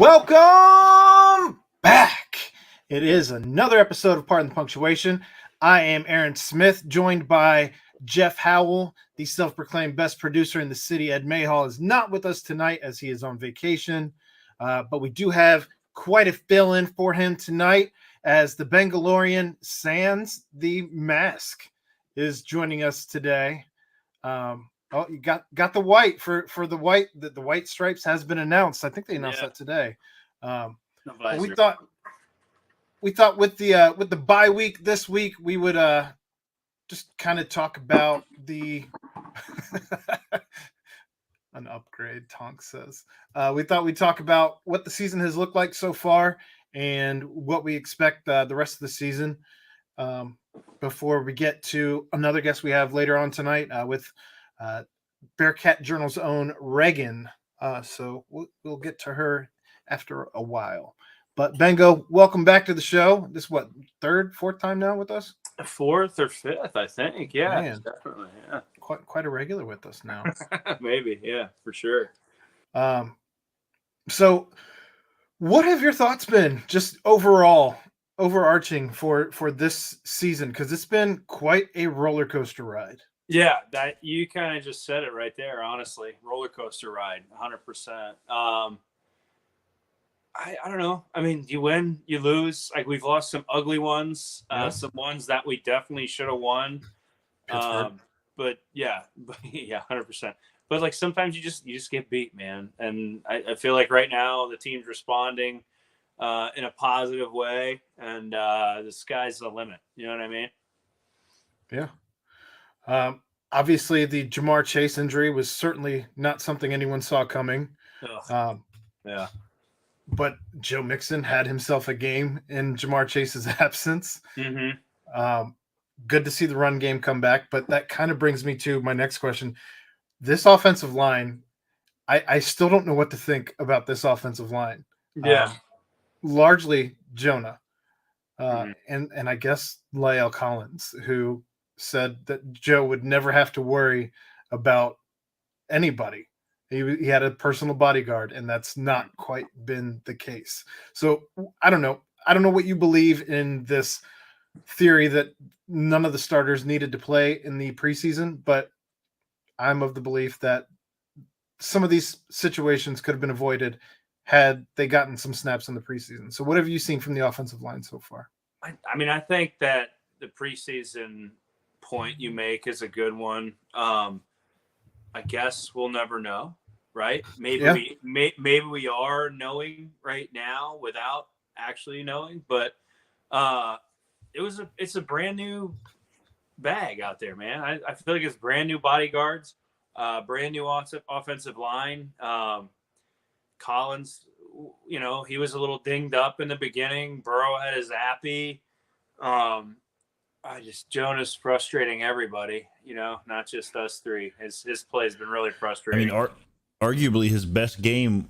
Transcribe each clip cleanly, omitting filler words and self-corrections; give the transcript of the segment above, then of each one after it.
Welcome back. It is another episode of Pardon the Punctuation. I am Aaron Smith, joined by Jeff Howell, the self-proclaimed best producer in the city. Ed Mayhall is not with us tonight as he is on vacation, but we do have quite a fill-in for him tonight as the Bengalorian Sans the Mask is joining us today. Oh, you got the white for the white. The white stripes has been announced. I think they announced that today. We thought with the bye week this week we would just kind of talk about the an upgrade. Tonk says we thought we'd talk about what the season has looked like so far and what we expect the rest of the season. Before we get to another guest we have later on tonight with. Bearcat Journal's own Reagan. So we'll get to her after a while. But Bengo, welcome back to the show. This is what, third, fourth time now with us? Fourth or fifth, I think. Yeah, man, definitely. Yeah, quite a regular with us now. Maybe, yeah, for sure. So what have your thoughts been just overarching for this season? Because it's been quite a roller coaster ride. Yeah, that you kind of just said it right there. Honestly, roller coaster ride, 100%. I don't know. I mean, you win, you lose. Like we've lost some ugly ones, some ones that we definitely should have won. But yeah, 100%. But like sometimes you just get beat, man. And I feel like right now the team's responding in a positive way, and the sky's the limit. You know what I mean? Yeah. Obviously, the Jamar Chase injury was certainly not something anyone saw coming. Yeah. But Joe Mixon had himself a game in Jamar Chase's absence. Mm-hmm. Good to see the run game come back. But that kind of brings me to my next question. This offensive line, I still don't know what to think about this offensive line. Yeah. Largely Jonah. And I guess La'el Collins, who said that Joe would never have to worry about anybody. He had a personal bodyguard, and that's not quite been the case. So I don't know. I don't know what you believe in this theory that none of the starters needed to play in the preseason, but I'm of the belief that some of these situations could have been avoided had they gotten some snaps in the preseason. So what have you seen from the offensive line so far? I mean, I think that the preseason point you make is a good one. I guess we'll never know, right? Maybe we are knowing right now without actually knowing, but it's a brand new bag out there, man. I feel like it's brand new bodyguards, brand new offensive line. Collins, he was a little dinged up in the beginning. Burrow had his appy. Jonah's frustrating everybody, not just us three. His play has been really frustrating. I mean, arguably his best game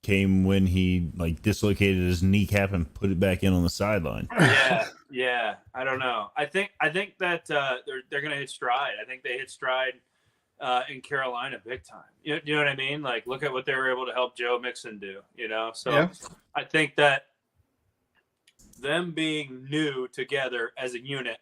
came when he dislocated his kneecap and put it back in on the sideline. Yeah. I don't know. I think that they're gonna hit stride. I think they hit stride in Carolina big time. You know what I mean? Like, look at what they were able to help Joe Mixon do. So I think that them being new together as a unit.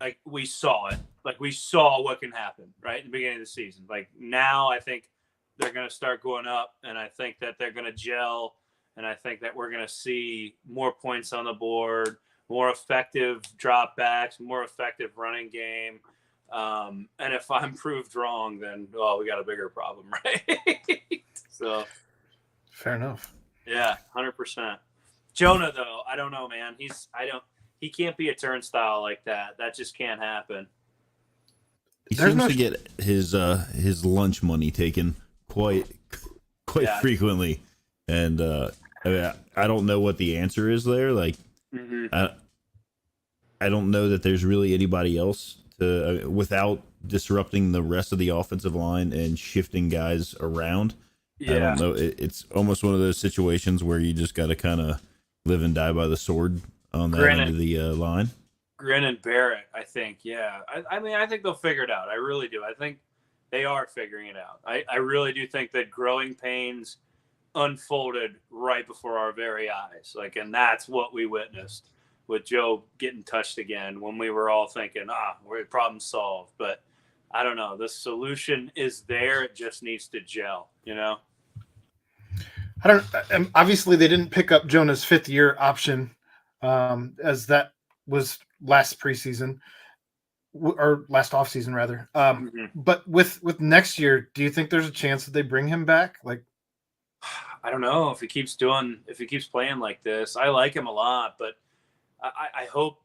Like we saw it, like we saw what can happen right in the beginning of the season. Like now I think they're going to start going up, and I think that they're going to gel, and I think that we're going to see more points on the board, more effective drop backs, more effective running game. And if I'm proved wrong, then, we got a bigger problem, right? So fair enough. Yeah, 100%. Jonah, though, I don't know, man. He can't be a turnstile like that. That just can't happen. He seems to get his lunch money taken quite frequently, and I don't know what the answer is there. Like, I don't know that there's really anybody else to without disrupting the rest of the offensive line and shifting guys around. Yeah. I don't know. It's almost one of those situations where you just got to kind of live and die by the sword on that end of the line. Grin and Barrett, I think. Yeah. I mean, I think they'll figure it out. I really do. I think they are figuring it out. I really do think that growing pains unfolded right before our very eyes. Like, and that's what we witnessed with Joe getting touched again when we were all thinking, we're problem solved. But I don't know. The solution is there. It just needs to gel, you know? Obviously they didn't pick up Jonah's 5th-year option, as that was last preseason or last offseason rather. But with next year, do you think there's a chance that they bring him back? Like, I don't know if he keeps playing like this. I like him a lot, but I hope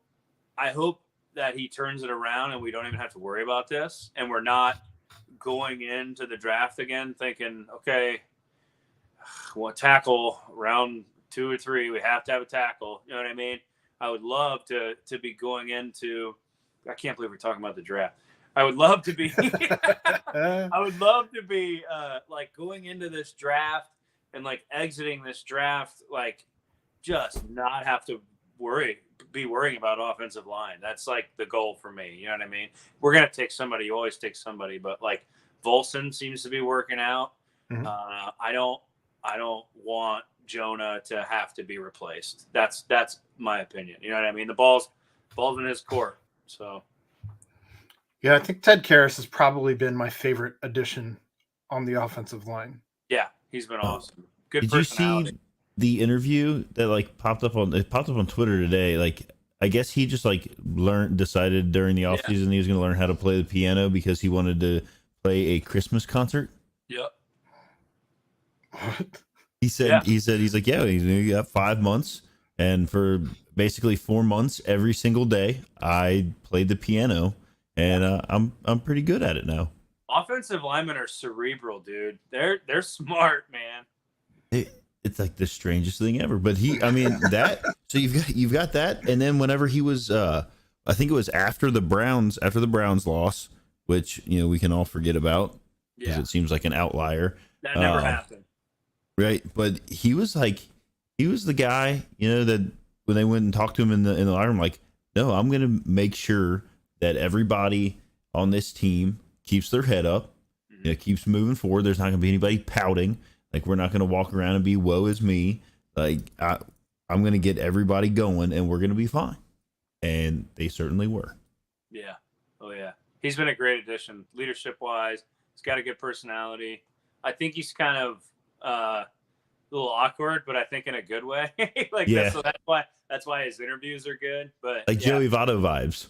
that he turns it around and we don't even have to worry about this. And we're not going into the draft again thinking, okay, well, tackle round 2 or 3, we have to have a tackle. You know what I mean? I would love to be going into, I can't believe we're talking about the draft. I would love to be, like going into this draft and like exiting this draft, like just not have to be worrying about offensive line. That's like the goal for me. You know what I mean? We're going to take somebody. You always take somebody, but like Volson seems to be working out. Mm-hmm. I don't want Jonah to have to be replaced. That's my opinion. You know what I mean? The ball's in his court. So yeah, I think Ted Karras has probably been my favorite addition on the offensive line. Yeah, he's been awesome. Good Did personality. you see the interview that like popped up on Twitter today? Like, I guess he just like decided during the offseason he was going to learn how to play the piano because he wanted to play a Christmas concert. Yep. What? He's like, yeah, you got 5 months, and for basically 4 months, every single day, I played the piano, and I'm pretty good at it now. Offensive linemen are cerebral, dude. They're smart, man. It's like the strangest thing ever. But so you've got that, and then whenever he was, I think it was after the Browns loss, which we can all forget about because it seems like an outlier. That never happened. Right, but he was the guy, that when they went and talked to him in the locker room, like, no, I'm going to make sure that everybody on this team keeps their head up, keeps moving forward. There's not going to be anybody pouting. Like, we're not going to walk around and be woe is me. Like, I'm going to get everybody going, and we're going to be fine. And they certainly were. Yeah. Oh, yeah. He's been a great addition, leadership-wise. He's got a good personality. I think he's kind of a little awkward, but I think in a good way. So that's why his interviews are good. But like Joey Votto vibes.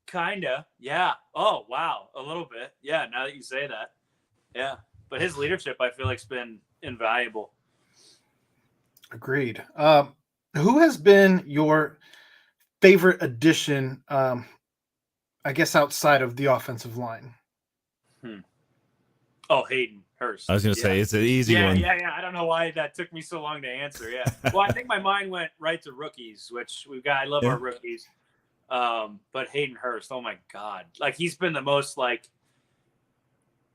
Kinda, yeah. Oh wow, a little bit. Yeah, now that you say that, yeah. But his leadership, I feel like, has been invaluable. Agreed. Who has been your favorite addition? I guess outside of the offensive line. Oh, Hayden Hurst. I was going to say, it's an easy one. Yeah. I don't know why that took me so long to answer. Yeah. Well, I think my mind went right to rookies, which I love our rookies. But Hayden Hurst, oh my God. Like, he's been the most, like,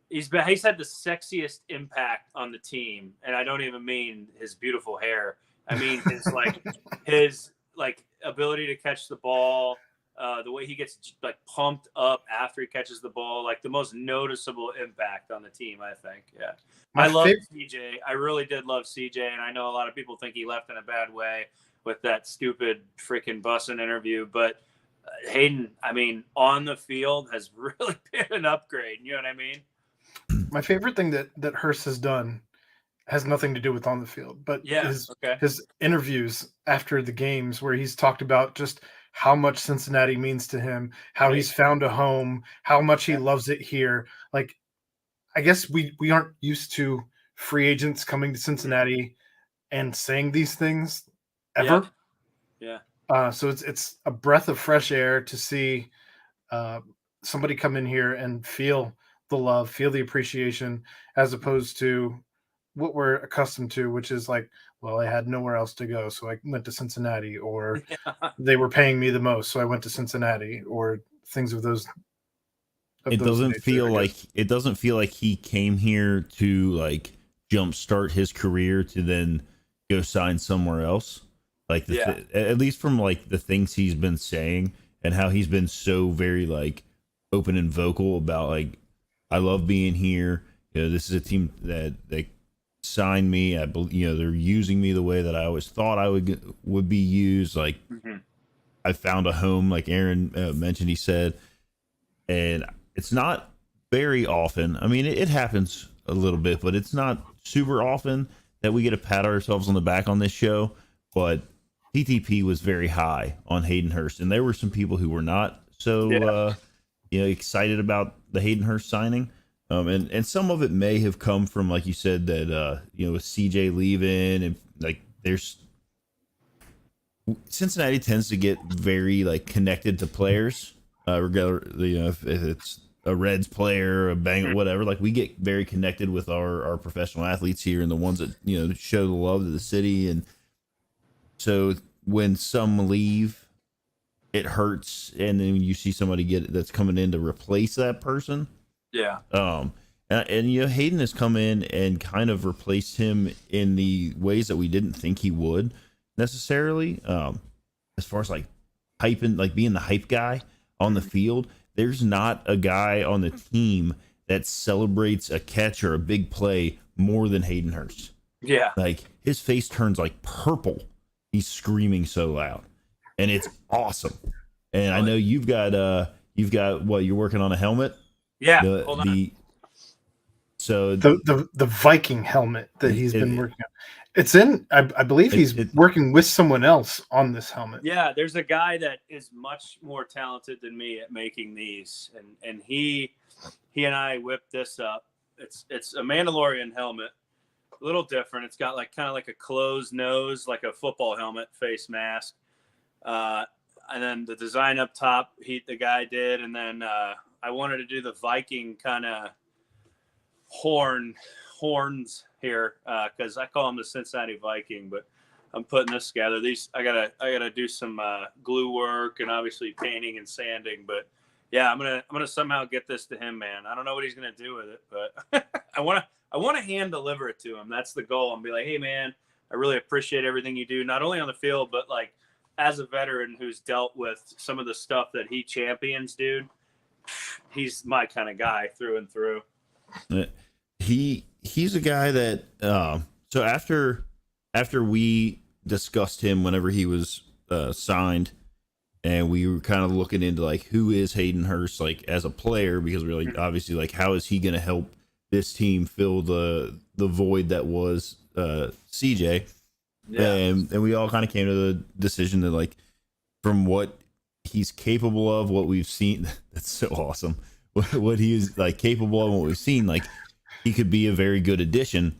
he's had the sexiest impact on the team. And I don't even mean his beautiful hair. I mean, his ability to catch the ball, the way he gets like pumped up after he catches the ball, like the most noticeable impact on the team, I think. Yeah. I love CJ. I really did love CJ. And I know a lot of people think he left in a bad way with that stupid freaking busing interview, but Hayden, I mean, on the field has really been an upgrade. You know what I mean? My favorite thing that Hurst has done has nothing to do with on the field, but his interviews after the games where he's talked about just how much Cincinnati means to him, how he's found a home, how much he loves it here. Like, I guess we aren't used to free agents coming to Cincinnati and saying these things ever. Yeah. So it's a breath of fresh air to see somebody come in here and feel the love, feel the appreciation, as opposed to what we're accustomed to, which is like, well, I had nowhere else to go, so I went to Cincinnati, or they were paying me the most, so I went to Cincinnati, or things of those. It doesn't feel like he came here to like jumpstart his career to then go sign somewhere else. Like at least from like the things he's been saying and how he's been so very like open and vocal about like, I love being here. This is a team that signed me. I believe, they're using me the way that I always thought I would be used. Like, I found a home, like Aaron mentioned, he said, and it's not very often. I mean, it happens a little bit, but it's not super often that we get to pat ourselves on the back on this show. But PTP was very high on Hayden Hurst, and there were some people who were not so excited about the Hayden Hurst signing. And some of it may have come from, like you said, that with CJ leaving, and like Cincinnati tends to get very like connected to players, regardless, if it's a Reds player, a Bengals, whatever. Like, we get very connected with our professional athletes here, and the ones that show the love to the city. And so when some leave, it hurts, and then you see somebody that's coming in to replace that person. Yeah. And Hayden has come in and kind of replaced him in the ways that we didn't think he would necessarily. As far as like hyping, like being the hype guy on the field, there's not a guy on the team that celebrates a catch or a big play more than Hayden Hurst. Yeah. Like, his face turns like purple. He's screaming so loud, and it's awesome. And I know you've got what, you're working on a helmet. Yeah, hold on. So the Viking helmet that he's been working on. It's in. I believe he's working with someone else on this helmet. Yeah, there's a guy that is much more talented than me at making these, and he and I whipped this up. It's a Mandalorian helmet, a little different. It's got like kind of like a closed nose, like a football helmet face mask, and then the design up top, the guy did, and then. I wanted to do the Viking kind of horns here because I call them the Cincinnati Viking, but I'm putting this together. I gotta do some glue work and obviously painting and sanding, but yeah, I'm gonna somehow get this to him, man. I don't know what he's gonna do with it, but I want to hand deliver it to him. That's the goal. I'm be like, hey man, I really appreciate everything you do, not only on the field, but like as a veteran who's dealt with some of the stuff that he champions, dude. He's my kind of guy through and through. He's a guy that so after we discussed him whenever he was signed, and we were kind of looking into like who is Hayden Hurst like as a player, because we're like, obviously, like, how is he going to help this team fill the void that was CJ. And we all kind of came to the decision that, like, from what he's capable of, what we've seen, that's so awesome. What he is like capable of, what we've seen, like, he could be a very good addition.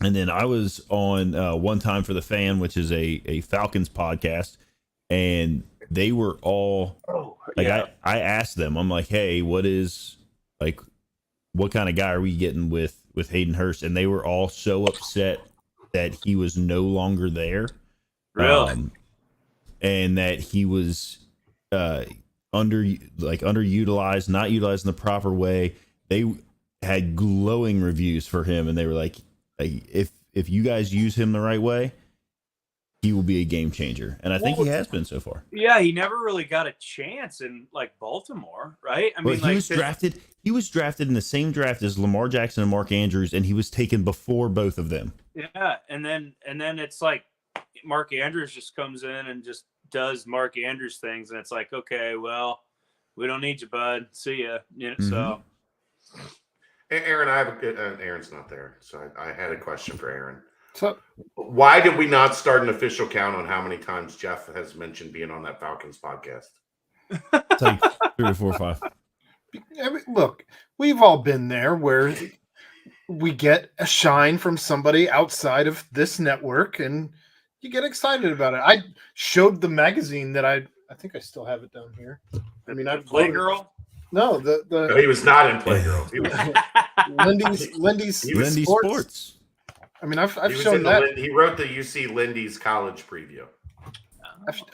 And then I was on One Time for the Fan, which is a Falcons podcast, and they were all I asked them, I'm like, hey, what kind of guy are we getting with Hayden Hurst? And they were all so upset that he was no longer there. Really? And that he was underutilized, not utilized in the proper way. They had glowing reviews for him, and they were like if you guys use him the right way, he will be a game changer. And I think he has been so far. Yeah, he never really got a chance in like Baltimore, right? I mean, he was drafted in the same draft as Lamar Jackson and Mark Andrews, and he was taken before both of them. Yeah, and then it's like Mark Andrews just comes in and just does Mark Andrews things, and it's like, okay, well, we don't need you, bud. See ya. So. Aaron, Aaron's not there, so I had a question for Aaron. So, why did we not start an official count on how many times Jeff has mentioned being on that Falcons podcast? It's like 3 or 4 or 5. Look, we've all been there where we get a shine from somebody outside of this network, and you get excited about it. I showed the magazine that I think I still have it down here. I mean, I Playgirl. No, No, he was not in Playgirl. He was Lindy's Sports. I mean, I've shown that. He wrote the UC Lindy's college preview.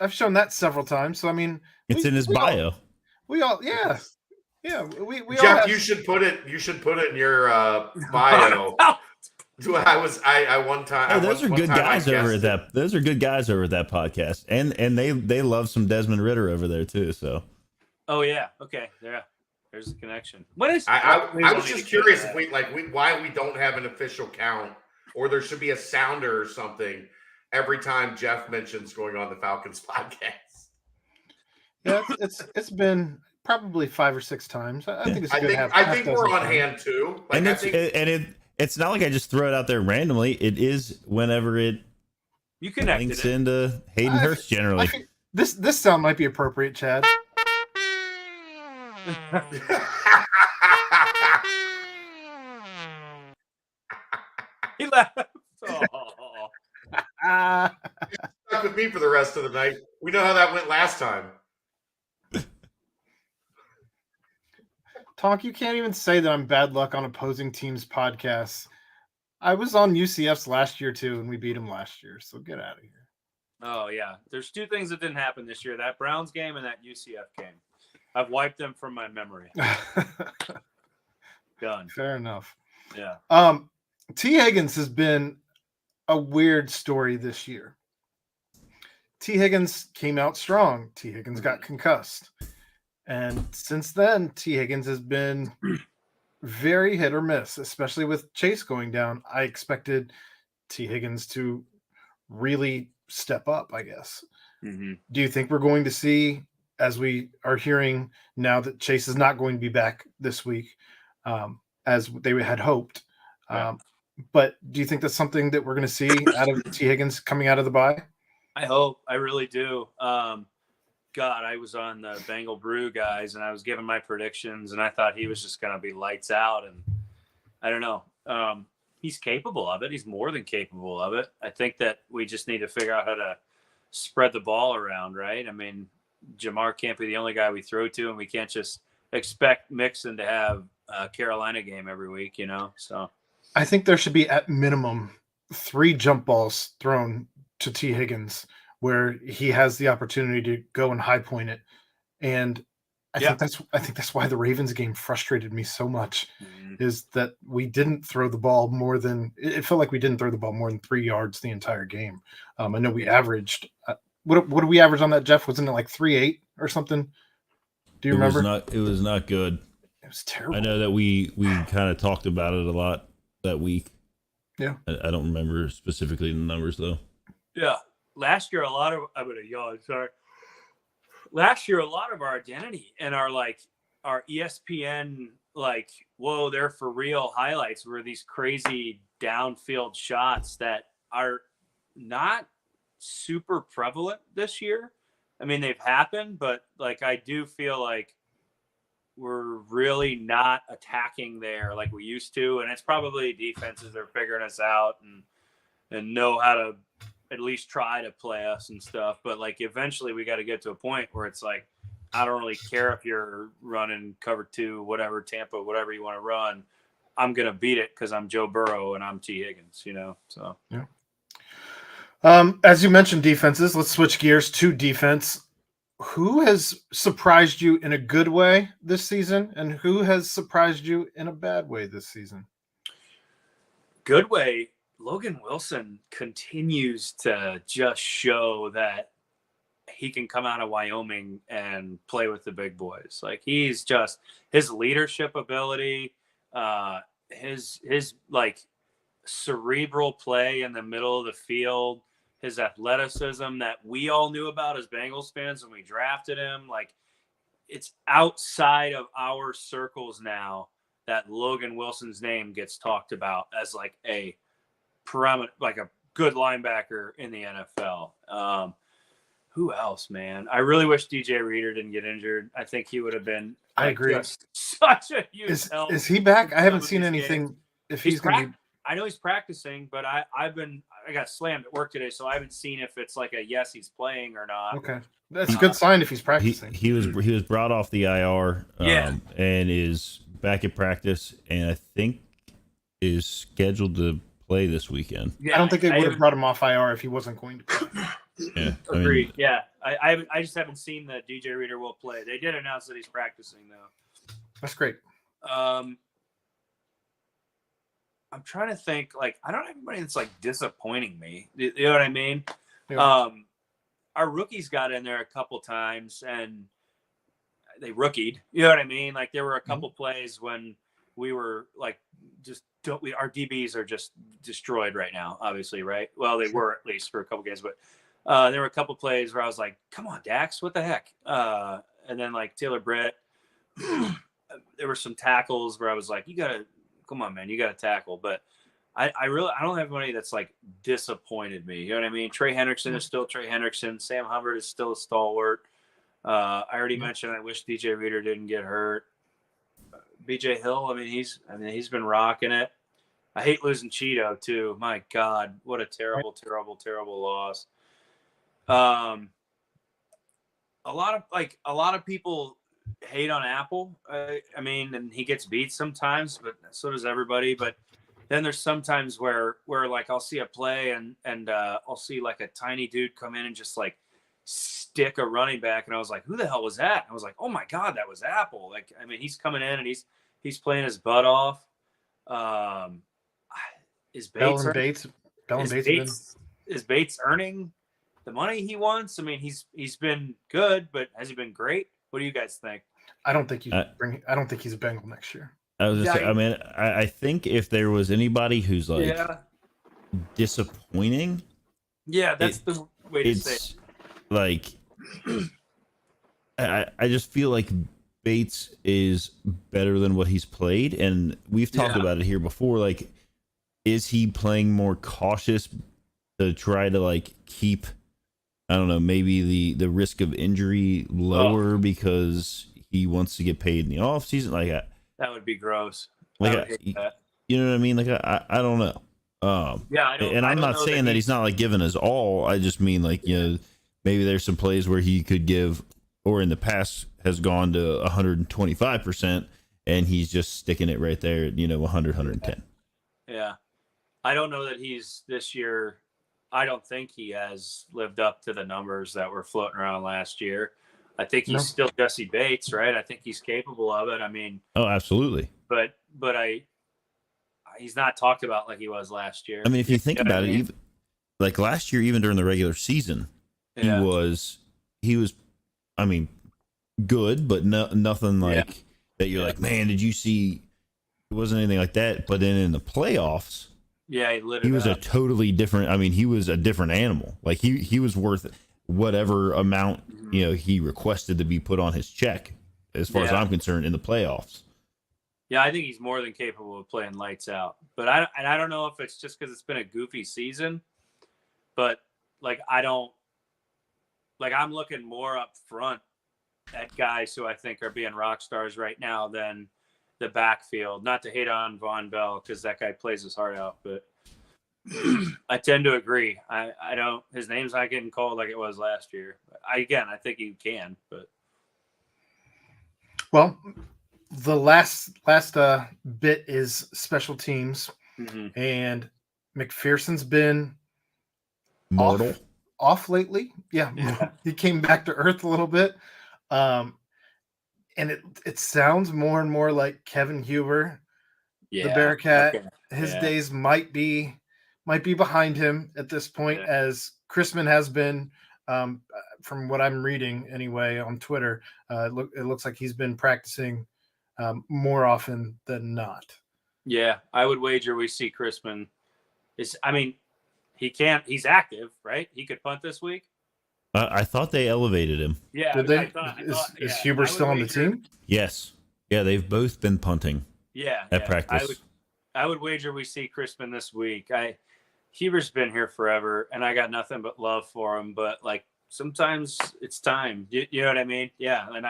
I've shown that several times. So I mean, it's in his bio. We all Jeff, you should put it. You should put it in your bio. I one time. Oh, those are good guys over at that. Those are good guys over at that podcast, and they love some Desmond Ritter over there too. So. Oh yeah. Okay. Yeah. There's the connection. What is? I was just curious if why we don't have an official count, or there should be a sounder or something every time Jeff mentions going on the Falcons podcast. Yeah, it's been probably 5 or 6 times. I think it's good. I think we're on hand too. Like, it's not like I just throw it out there randomly. It is whenever it links into Hayden Hurst generally. This sound might be appropriate, Chad. He laughed. Stuck with me for the rest of the night. We know how that went last time. Tonk, you can't even say that I'm bad luck on opposing teams' podcasts. I was on UCF's last year too, and we beat them last year. So get out of here. Oh yeah, there's 2 things that didn't happen this year: that Browns game and that UCF game. I've wiped them from my memory. Done. Fair enough. Yeah. T. Higgins has been a weird story this year. T. Higgins came out strong. T. Higgins got concussed. And since then, T. Higgins has been very hit or miss, especially with Chase going down. I expected T. Higgins to really step up, I guess. Mm-hmm. Do you think we're going to see, as we are hearing now that Chase is not going to be back this week, as they had hoped? Yeah. But do you think that's something that we're going to see out of T. Higgins coming out of the bye? I hope. I really do. God, I was on the Bengal Brew guys, and I was giving my predictions, and I thought he was just going to be lights out. And I don't know. He's capable of it. He's more than capable of it. I think that we just need to figure out how to spread the ball around, right? I mean, Jamar can't be the only guy we throw to, and we can't just expect Mixon to have a Carolina game every week, you know? So I think there should be at minimum 3 jump balls thrown to T. Higgins where he has the opportunity to go and high point it. And I think that's why the Ravens game frustrated me so much, is that we didn't throw the ball more than, it felt like we didn't throw the ball more than 3 yards the entire game. I know we averaged, what did we average on that, Jeff? Wasn't it like 3.8 or something? Do you remember? It was not good. It was terrible. I know that we kind of talked about it a lot that week. Yeah. I don't remember specifically the numbers though. Yeah. Last year, I'm going to yawn, sorry. Last year, a lot of our identity and our ESPN, whoa, they're for real highlights were these crazy downfield shots that are not super prevalent this year. I mean, they've happened, but I do feel like we're really not attacking there like we used to. And it's probably defenses are figuring us out and know how to at least try to play us and stuff. But eventually we got to get to a point where it's I don't really care if you're running cover 2, whatever, Tampa, whatever you want to run. I'm going to beat it because I'm Joe Burrow and I'm T. Higgins, you know? So, yeah. As you mentioned defenses, let's switch gears to defense. Who has surprised you in a good way this season, and who has surprised you in a bad way this season? Good way. Logan Wilson continues to just show that he can come out of Wyoming and play with the big boys. He's just his leadership ability, his cerebral play in the middle of the field, his athleticism that we all knew about as Bengals fans when we drafted him. It's outside of our circles now that Logan Wilson's name gets talked about as a prominent, a good linebacker in the NFL. Who else, man? I really wish DJ Reader didn't get injured. I think he would have been. I agree. Such a huge help. Is he back? I haven't seen anything. Games. If he's going to be, I know he's practicing, but I got slammed at work today, so I haven't seen if it's a yes, he's playing or not. Okay, that's a good sign if he's practicing. He was brought off the IR, and is back at practice, and I think is scheduled to play this weekend. Yeah, I don't think they would have brought him off IR if he wasn't going to play. Yeah, agreed. I just haven't seen that DJ Reader will play. They did announce that he's practicing though. That's great. I'm trying to think. I don't have anybody that's disappointing me. You know what I mean? Yeah. Our rookies got in there a couple times, and they rookied. You know what I mean? Like there were a couple plays when we were like, our DBs are just destroyed right now, obviously, right? Well, they were at least for a couple games, but there were a couple plays where I was like, come on, Dax, what the heck? And then like Taylor Britt, there were some tackles where I was like, come on, man, you got to tackle. But I don't have anybody that's like disappointed me. You know what I mean? Trey Hendrickson is still Trey Hendrickson. Sam Hubbard is still a stalwart. I already mentioned I wish DJ Reader didn't get hurt. BJ Hill, I mean, he's been rocking it. I hate losing Cheeto too. My God, what a terrible, terrible, terrible loss. A lot of people hate on Apple. I mean, and he gets beat sometimes, but so does everybody. But then there's sometimes where like I'll see a play and I'll see like a tiny dude come in and just like stick a running back, and I was like, who the hell was that? I was like, oh my God, that was Apple. Like, I mean, he's coming in and he's playing his butt off. Is Bates earning the money he wants? I mean, he's been good, but has he been great? What do you guys think? I don't think he's a Bengal next year. I was just I mean, I think if there was anybody who's like disappointing, that's the way to say it. Like, I just feel like Bates is better than what he's played, and we've talked about it here before. Like, is he playing more cautious to try to like keep, I don't know, maybe the risk of injury lower because he wants to get paid in the off season? Like that would be gross. Like you know what I mean? Like I don't know. I'm not saying that he's not like giving his all. I just mean like, you know, maybe there's some plays where he could give, or in the past has gone to 125%, and he's just sticking it right there at, 100, 110. Yeah. I don't know that he's this year. I don't think he has lived up to the numbers that were floating around last year. I think he's still Jesse Bates, right? I think he's capable of it. I mean, oh, absolutely. But he's not talked about like he was last year. I mean, if you think about it, even like last year, even during the regular season, he was, I mean, good, but nothing like that. You're like, man, did you see? It wasn't anything like that. But then in the playoffs, he was a totally different. I mean, he was a different animal. Like he was worth whatever amount he requested to be put on his check, as far as I'm concerned, in the playoffs. Yeah, I think he's more than capable of playing lights out. But I don't know if it's just because it's been a goofy season, but I'm looking more up front at guys who I think are being rock stars right now than the backfield. Not to hate on Von Bell, because that guy plays his heart out, but I tend to agree. I don't. His name's not getting called like it was last year. I think he can, but well, the last bit is special teams, and McPherson's been mortal off lately. Yeah, he came back to earth a little bit, and it sounds more and more like Kevin Huber, the Bearcat. Okay. His days might be behind him at this point, as Chrisman has been. From what I'm reading anyway on Twitter, it looks like he's been practicing more often than not. Yeah, I would wager we see Chrisman. He's active, right? He could punt this week. I thought they elevated him. Yeah. Did they? Is Huber still on the team? Yes. Yeah, they've both been punting. Yeah. At practice. I would wager we see Chrisman this week. Huber's been here forever, and I got nothing but love for him. But like sometimes it's time. You know what I mean? Yeah. And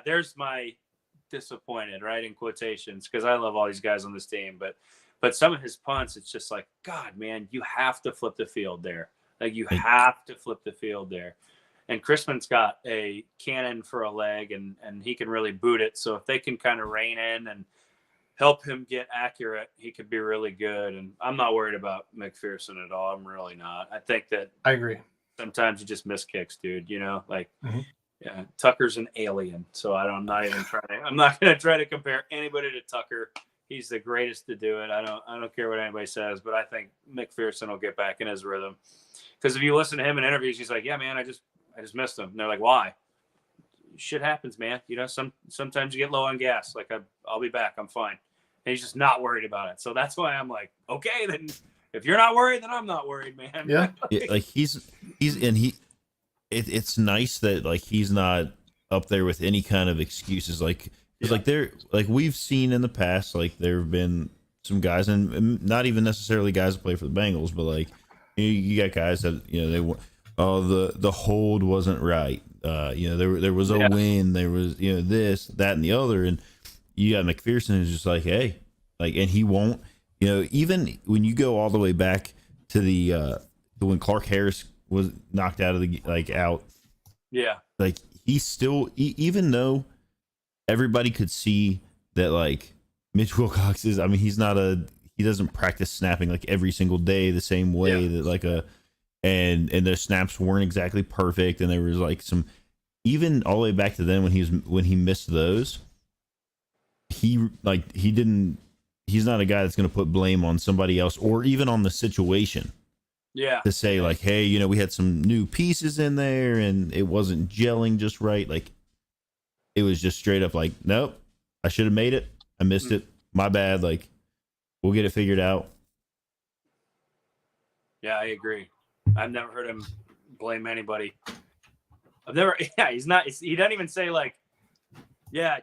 there's my disappointed, right, in quotations, because I love all these guys on this team. But some of his punts, it's just like, God, man, you have to flip the field there. Like you have to flip the field there. And Chrisman's got a cannon for a leg, and he can really boot it. So if they can kind of rein in and help him get accurate, he could be really good. And I'm not worried about McPherson at all. I'm really not. I think that I agree. Sometimes you just miss kicks, dude. Tucker's an alien. So I'm not going to try to compare anybody to Tucker. He's the greatest to do it. I don't care what anybody says, but I think McPherson will get back in his rhythm. Because if you listen to him in interviews, he's like, yeah, man, I just missed him. And they're like, why? shit happens, man. Sometimes you get low on gas. Like I'll be back. I'm fine. And he's just not worried about it. So that's why I'm like, okay, then if you're not worried, then I'm not worried, man. Yeah. Like it's nice that like he's not up there with any kind of excuses. Like, like we've seen in the past, like there have been some guys, and not even necessarily guys that play for the Bengals, but like you got guys that the hold wasn't right. There was a win, there was this, that, and the other, and you got McPherson who's just like, hey, like, and he won't, even when you go all the way back to the when Clark Harris was knocked out of the out, like he still, even though everybody could see that like Mitch Wilcox is, I mean, he doesn't practice snapping like every single day the same way that like and the snaps weren't exactly perfect, and there was like some, even all the way back to then when he missed those, he's not a guy that's going to put blame on somebody else or even on the situation. Yeah. To say like, hey, we had some new pieces in there and it wasn't gelling just right. Like it was just straight up like, nope, I should have made it. I missed it. My bad. Like we'll get it figured out. Yeah, I agree. I've never heard him blame anybody. He doesn't even say like, yeah,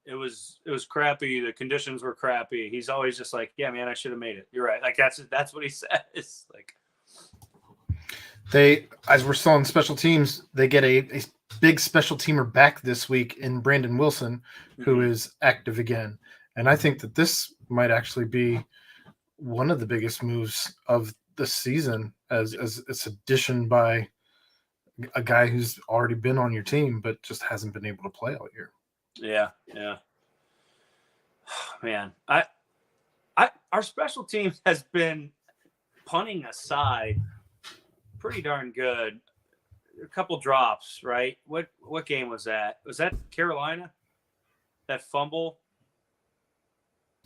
it was crappy. The conditions were crappy. He's always just like, yeah, man, I should have made it. You're right. Like that's what he says. Like as we're still on special teams, they get a big special teamer back this week in Brandon Wilson, who is active again. And I think that this might actually be one of the biggest moves of the season as its addition by a guy who's already been on your team, but just hasn't been able to play all year. Yeah. Man, our special team has been, punting aside, pretty darn good. A couple drops, right? What game was that? Was that Carolina? That fumble?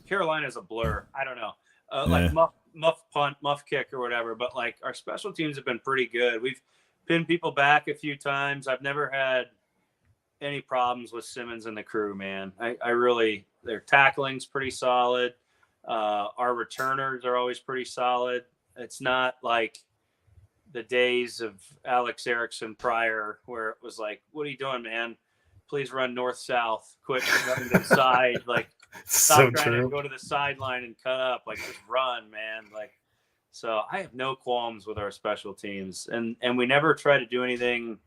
Carolina's a blur. I don't know. Like muff punt, muff kick, or whatever. But like our special teams have been pretty good. We've pinned people back a few times. I've never had any problems with Simmons and the crew, man. I really, their tackling's pretty solid. Our returners are always pretty solid. It's not like the days of Alex Erickson prior where it was like, what are you doing, man? Please run north-south, quit running to the side. Like, stop trying to go to the sideline and cut up. Like, just run, man. Like, so I have no qualms with our special teams. And we never try to do anything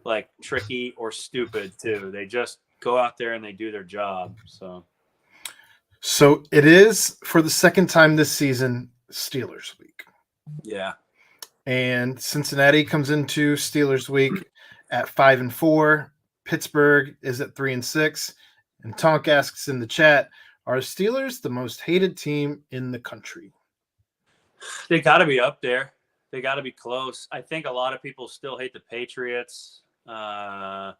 like tricky or stupid too. They just go out there and they do their job. So it is, for the second time this season, Steelers week. Yeah. And Cincinnati comes into Steelers week at 5-4. Pittsburgh is at 3-6. And Tonk asks in the chat, are Steelers the most hated team in the country? They got to be up there. They got to be close. I think a lot of people still hate the Patriots. I'm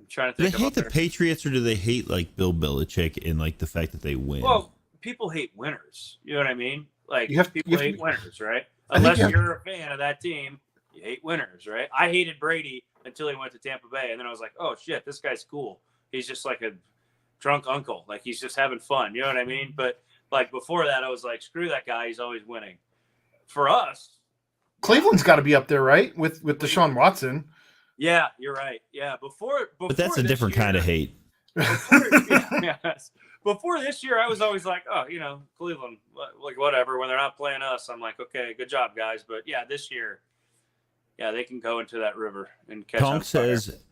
trying to think. Do they hate the Patriots, or do they hate like Bill Belichick and like the fact that they win? Well, people hate winners. You know what I mean? Like people hate winners, right? Unless you're a fan of that team, you hate winners, right? I hated Brady until he went to Tampa Bay, and then I was like, oh shit, this guy's cool. He's just like a drunk uncle. Like he's just having fun. You know what I mean? But like before that, I was like, screw that guy. He's always winning. For us, Cleveland's got to be up there, right? With Deshaun Watson. Yeah, you're right. Yeah, before but that's a different kind of hate. Before this year, I was always like, oh, Cleveland, like whatever. When they're not playing us, I'm like, okay, good job, guys. But yeah, this year, they can go into that river and catch. Tonk says,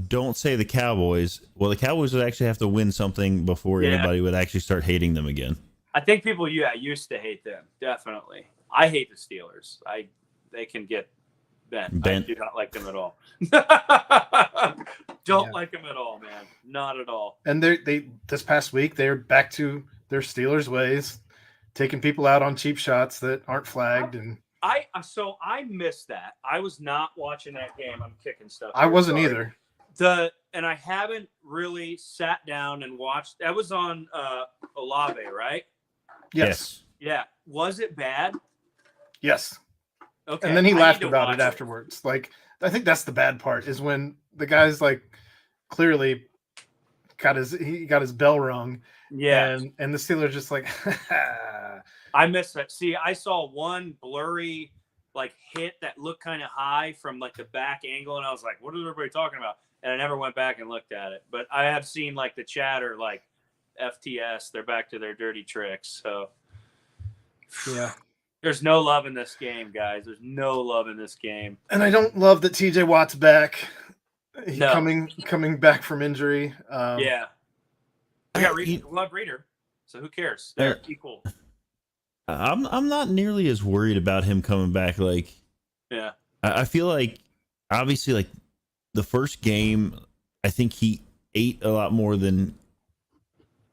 don't say the Cowboys. Well, the Cowboys would actually have to win something before anybody would actually start hating them again. I think people, used to hate them. Definitely. I hate the Steelers. They can get bent. I do not like them at all. Don't like them at all, man. Not at all. And they this past week they're back to their Steelers ways, taking people out on cheap shots that aren't flagged. I missed that. I was not watching that game. I'm kicking stuff. I wasn't either. And I haven't really sat down and watched. That was on Olave, right? Yes. Yeah. Was it bad? Yes. Okay. And then he laughed about it afterwards. Like, I think that's the bad part, is when the guy's like clearly got his bell rung. Yeah. And the Steelers just like I missed that. See, I saw one blurry like hit that looked kind of high from like the back angle, and I was like, what is everybody talking about? And I never went back and looked at it. But I have seen like the chatter, like FTS, they're back to their dirty tricks. So yeah. There's no love in this game, guys. There's no love in this game. And I don't love that TJ Watt's back. No. Coming back from injury. Yeah. I got love Reader, so who cares? They're equal. I'm not nearly as worried about him coming back. Like, yeah, I feel like obviously like the first game, I think he ate a lot more than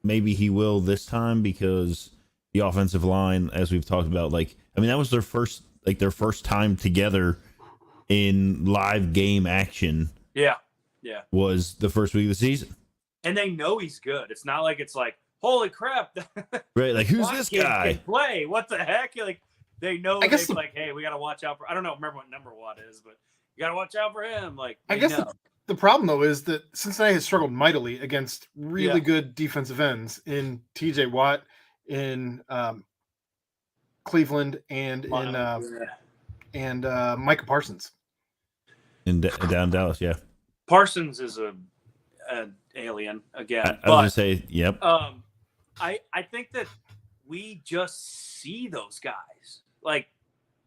maybe he will this time because the offensive line, as we've talked about, like I mean that was their first time together in live game action. Yeah. Was the first week of the season. And they know he's good. It's not like it's like, holy crap. Right, like who's this guy? Can play. What the heck? Like they know like, hey, we gotta watch out for I don't know, remember what number Watt is, but you gotta watch out for him. Like I guess the problem though is that Cincinnati has struggled mightily against really good defensive ends in TJ Watt, in Cleveland, and in Micah Parsons. Down Dallas, yeah. Parsons is an alien again. I was gonna say, yep. I think that we just see those guys. Like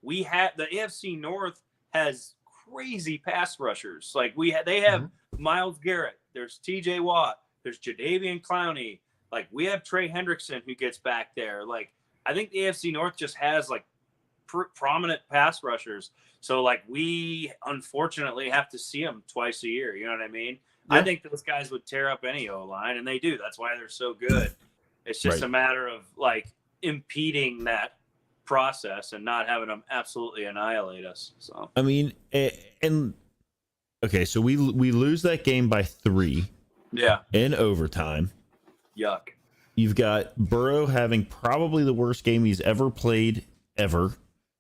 we have the AFC North has crazy pass rushers. Like they have Myles Garrett. There's T.J. Watt. There's Jadeveon Clowney. Like we have Trey Hendrickson who gets back there. Like I think the AFC North just has like prominent pass rushers. So like we unfortunately have to see them twice a year. You know what I mean? Yeah. I think those guys would tear up any O-line, and they do. That's why they're so good. It's just a matter of like impeding that process and not having them absolutely annihilate us. So I mean, and okay, so we lose that game by 3. Yeah. In overtime. Yuck. You've got Burrow having probably the worst game he's ever played ever.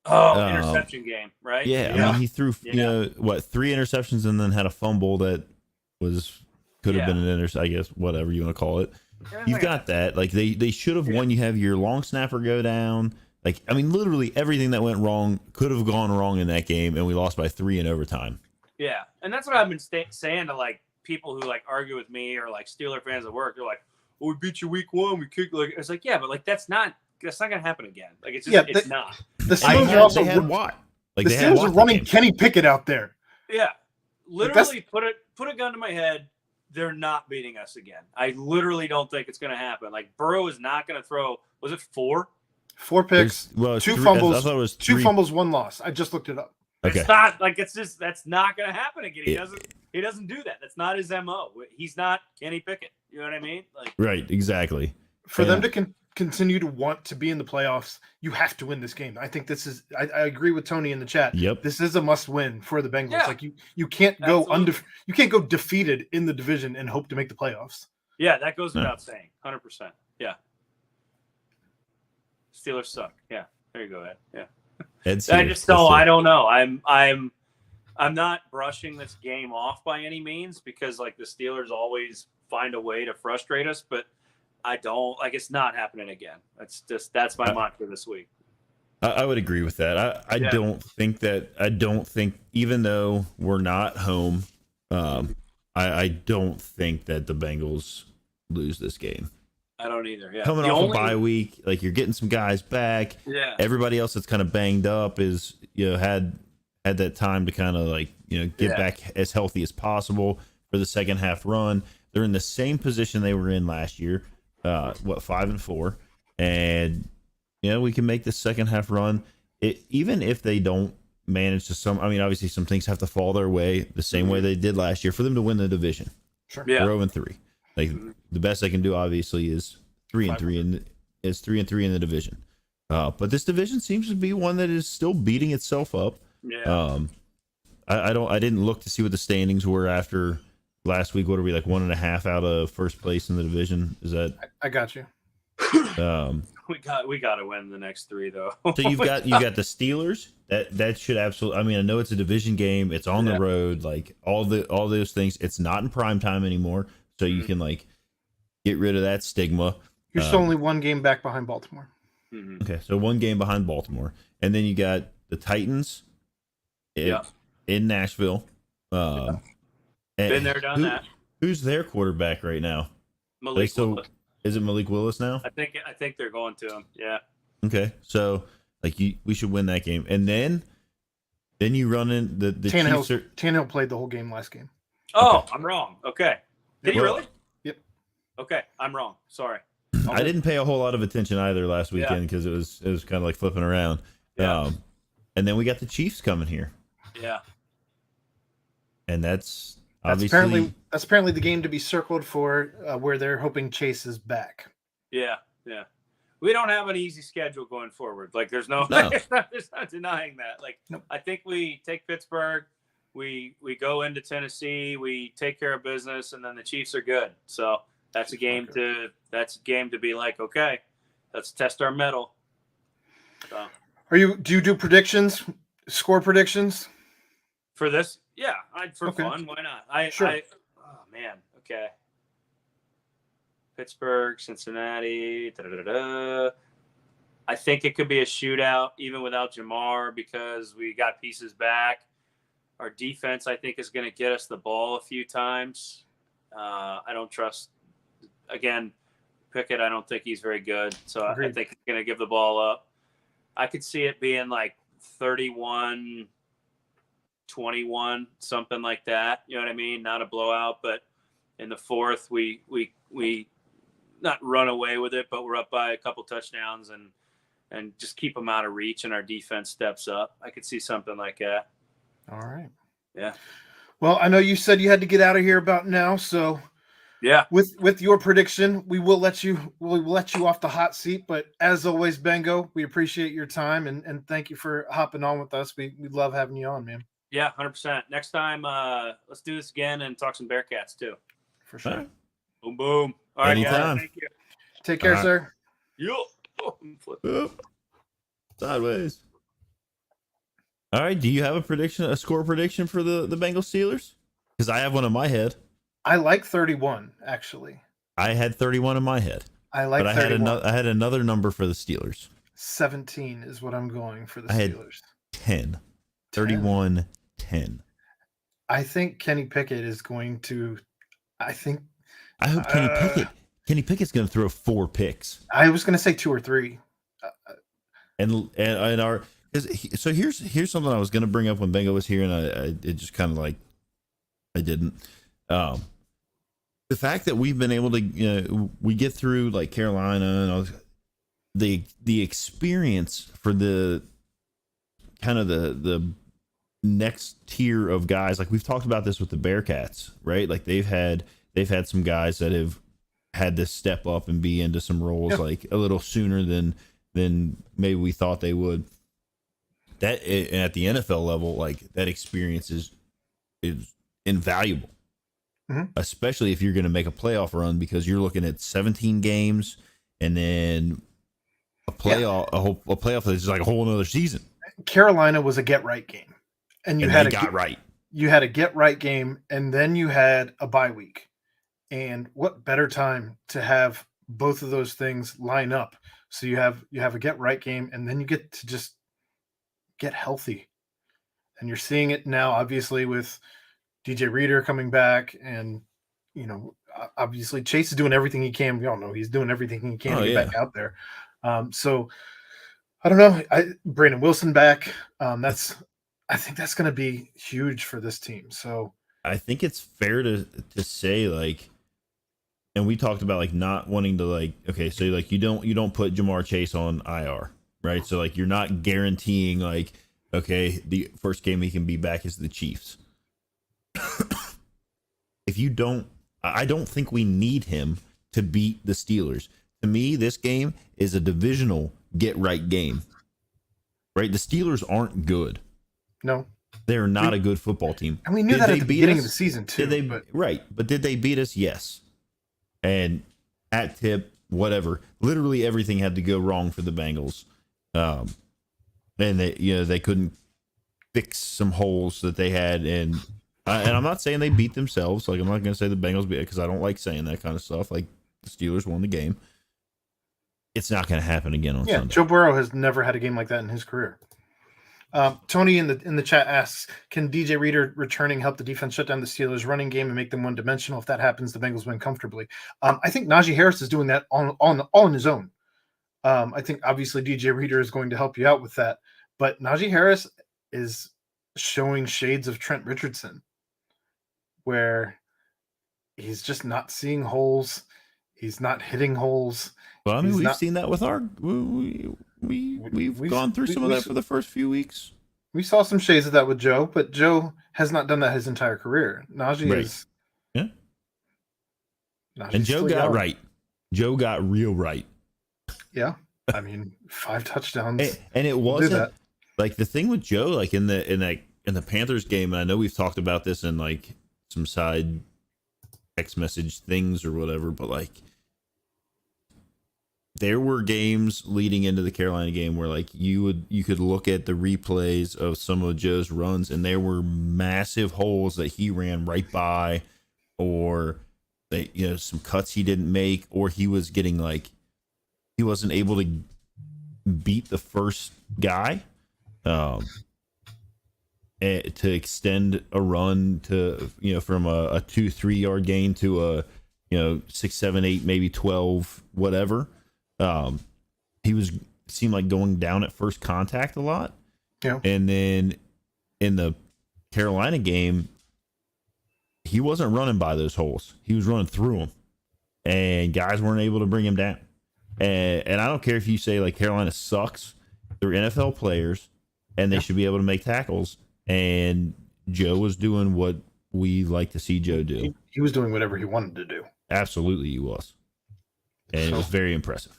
Oh, interception game, right? Yeah, I mean, he threw 3 interceptions and then had a fumble that could have been an interception, I guess, whatever you want to call it. You've got that. Like they should have won. You have your long snapper go down. Like I mean, literally everything that went wrong could have gone wrong in that game, and we lost by 3 in overtime. Yeah, and that's what I've been saying to like people who like argue with me or like Steeler fans at work. They're like, "Oh, we beat you week 1. We kicked." Like it's like, yeah, but like that's not gonna happen again. Like it's just it's not. The Steelers are also Watt. Like the Steelers are running Kenny Pickett out there. Yeah, literally put a gun to my head. They're not beating us again. I literally don't think it's going to happen. Like Burrow is not going to throw. Was it 4? 4 picks, 2 fumbles. I thought it was 2 fumbles, 1 loss. I just looked it up. Okay. It's not like that's not going to happen again. He doesn't do that. That's not his MO. He's not Kenny Pickett. You know what I mean? Like right, exactly. For them to continue to want to be in the playoffs, you have to win this game. I think this is. I agree with Tony in the chat. Yep, this is a must-win for the Bengals. Yeah. Like you can't go you can't go defeated in the division and hope to make the playoffs. Yeah, that goes without saying. 100%. Yeah. Steelers suck. Yeah, there you go, Ed. Yeah. I just don't. I don't know. I'm not brushing this game off by any means because like the Steelers always find a way to frustrate us, but I don't like it's not happening again. That's my mantra this week. I would agree with that. I don't think even though we're not home, I don't think that the Bengals lose this game. I don't either. Yeah. Coming off a bye week, like you're getting some guys back. Yeah. Everybody else that's kind of banged up is had that time to kind of like get back as healthy as possible for the second half run. They're in the same position they were in last year. 5-4, and we can make the second half run. Even if they don't manage to obviously some things have to fall their way the same way they did last year for them to win the division. Sure. Yeah. 0-3. Like the best they can do obviously is 3-3 and is 3-3 in the division. But this division seems to be one that is still beating itself up. Yeah. I didn't look to see what the standings were after last week. What are we, like 1.5 out of first place in the division? Is that? I got you. we got to win the next 3 though. So you got the Steelers. That should absolutely. I mean, I know it's a division game. It's on the road. Like all those things. It's not in prime time anymore. So you can like get rid of that stigma. You're still only 1 game back behind Baltimore. Okay, so 1 game behind Baltimore, and then you got the Titans. In Nashville. Been there, done that. Who's their quarterback right now? Malik Willis. Is it Malik Willis now? I think they're going to him. Yeah. Okay, so like we should win that game, and then you run in the Tannehill played the whole game last game. Oh, okay. I'm wrong. Okay, did he really? Yep. Okay, I'm wrong. Sorry. I didn't pay a whole lot of attention either last weekend because it was kind of like flipping around. Yeah. And then we got the Chiefs coming here. Yeah. And that's obviously apparently the game to be circled for where they're hoping Chase is back. Yeah. We don't have an easy schedule going forward. Like there's no. there's not denying that. Like nope. I think we take Pittsburgh, we go into Tennessee, we take care of business, and then the Chiefs are good. So that's a game to be like, okay, let's test our mettle. So do you do predictions, score predictions? For this? Yeah, fun. Why not? Sure. Oh man. Okay. Pittsburgh, Cincinnati. I think it could be a shootout even without Jamar because we got pieces back. Our defense, I think, is going to get us the ball a few times. I don't trust. Again, Pickett. I don't think he's very good, so I think he's going to give the ball up. I could see it being like 31-21, something like that. You know what I mean? Not a blowout, but in the fourth, we not run away with it, but we're up by a couple touchdowns and just keep them out of reach, and our defense steps up. I could see something like that. All right. Yeah. Well, I know you said you had to get out of here about now, so yeah. With your prediction, we will let you off the hot seat. But as always, Bengo, we appreciate your time and thank you for hopping on with us. We love having you on, man. Yeah, 100%. Next time, let's do this again and talk some Bearcats too. For sure. Right. Boom, boom. All right, anytime. Thank you. Take care, sir. Yo. Sideways. All right. Do you have a score prediction for the Bengals Steelers? Because I have one in my head. I like 31, actually. I had 31 in my head. I like. But 31. I had another number for the Steelers. 17 is what I'm going for the I had Steelers. 10. 31-10. I think Kenny Pickett is going to. I hope Kenny Pickett's going to throw 4 picks. I was going to say 2 or 3. So here's something I was going to bring up when Bengo was here, and it just kind of like I didn't. The fact that we've been able to, we get through like Carolina and all, the experience for the kind of the next tier of guys. Like we've talked about this with the Bearcats, right? Like they've had some guys that have had to step up and be into some roles like a little sooner than maybe we thought they would. That at the NFL level, like that experience is invaluable, especially if you're going to make a playoff run because you're looking at 17 games and then a playoff, a playoff that's like a whole another season. Carolina was a get right game, and you had a get right game, and then you had a bye week. And what better time to have both of those things line up? So you have a get right game, and then you get to just get healthy. And you're seeing it now, obviously, with DJ Reader coming back, and obviously Chase is doing everything he can. We all know he's doing everything he can to get back out there. So I don't know. Brandon Wilson back. I think that's going to be huge for this team. So I think it's fair to say like, and we talked about like not wanting to like, okay, so like you don't put Jamar Chase on IR, right? So like you're not guaranteeing like, okay, the first game he can be back is the Chiefs. I don't think we need him to beat the Steelers. To me, this game is a divisional get right game, right? The Steelers aren't good. No, they're not a good football team. And we knew that at the beginning of the season too. But did they beat us? Yes. And at tip, whatever. Literally everything had to go wrong for the Bengals. And they couldn't fix some holes that they had, and I'm not saying they beat themselves. Like, I'm not going to say the Bengals beat, because I don't like saying that kind of stuff. Like, the Steelers won the game. It's not going to happen again on Sunday. Joe Burrow has never had a game like that in his career. Tony in the chat asks, can DJ Reader returning help the defense shut down the Steelers' running game and make them one-dimensional? If that happens, the Bengals win comfortably. I think Najee Harris is doing that all on his own. I think obviously DJ Reader is going to help you out with that, but Najee Harris is showing shades of Trent Richardson, where he's just not seeing holes. He's not hitting holes. Well, I mean, we've seen that with our we've gone through some of that for the first few weeks. We saw some shades of that with Joe, but Joe has not done that his entire career. Najee is, yeah. Najee's And Joe got right. Joe got real right. Yeah, I mean, 5 touchdowns, and it wasn't like the thing with Joe, like in the Panthers game. And I know we've talked about this in like some side text message things or whatever, but like, there were games leading into the Carolina game where like you could look at the replays of some of Joe's runs, and there were massive holes that he ran right by, or some cuts he didn't make, or he was getting like he wasn't able to beat the first guy to extend a run to from a 2-3 yard gain to a 6, 7, 8, maybe 12, whatever. He seemed like going down at first contact a lot. Yeah. And then in the Carolina game, he wasn't running by those holes. He was running through them, and guys weren't able to bring him down. And I don't care if you say like Carolina sucks. They're NFL players, and they should be able to make tackles. And Joe was doing what we like to see Joe do. He was doing whatever he wanted to do. Absolutely, he was. And it was very impressive.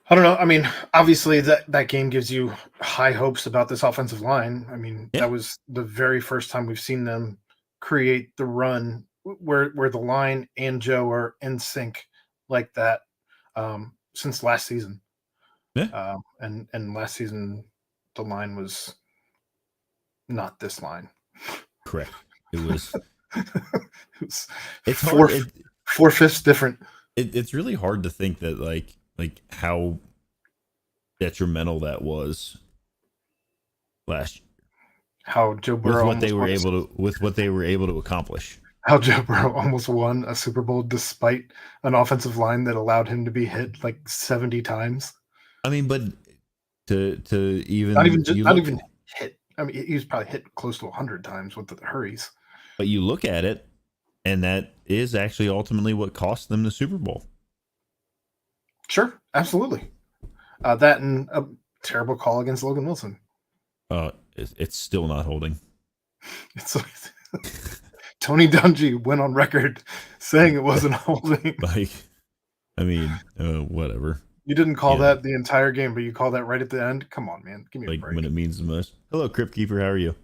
I don't know. I mean, obviously that game gives you high hopes about this offensive line. I mean, that was the very first time we've seen them create the run where the line and Joe are in sync like that since last season. Yeah. And last season the line was not this line. Correct. It was. It's hard. 4/5 different. It's really hard to think that like how detrimental that was last year. How Joe Burrow with what they were able to accomplish. How Joe Burrow almost won a Super Bowl despite an offensive line that allowed him to be hit like 70 times. I mean, but to even not even hit. I mean, he was probably hit close to 100 times with the hurries. But you look at it, and that is actually ultimately what cost them the Super Bowl. Sure, absolutely. That and a terrible call against Logan Wilson. It's still not holding. It's Tony Dungy went on record saying it wasn't holding. Like, I mean, whatever. You didn't call that the entire game, but you called that right at the end. Come on, man, give me a break. When it means the most. Hello, Crypt Keeper. How are you?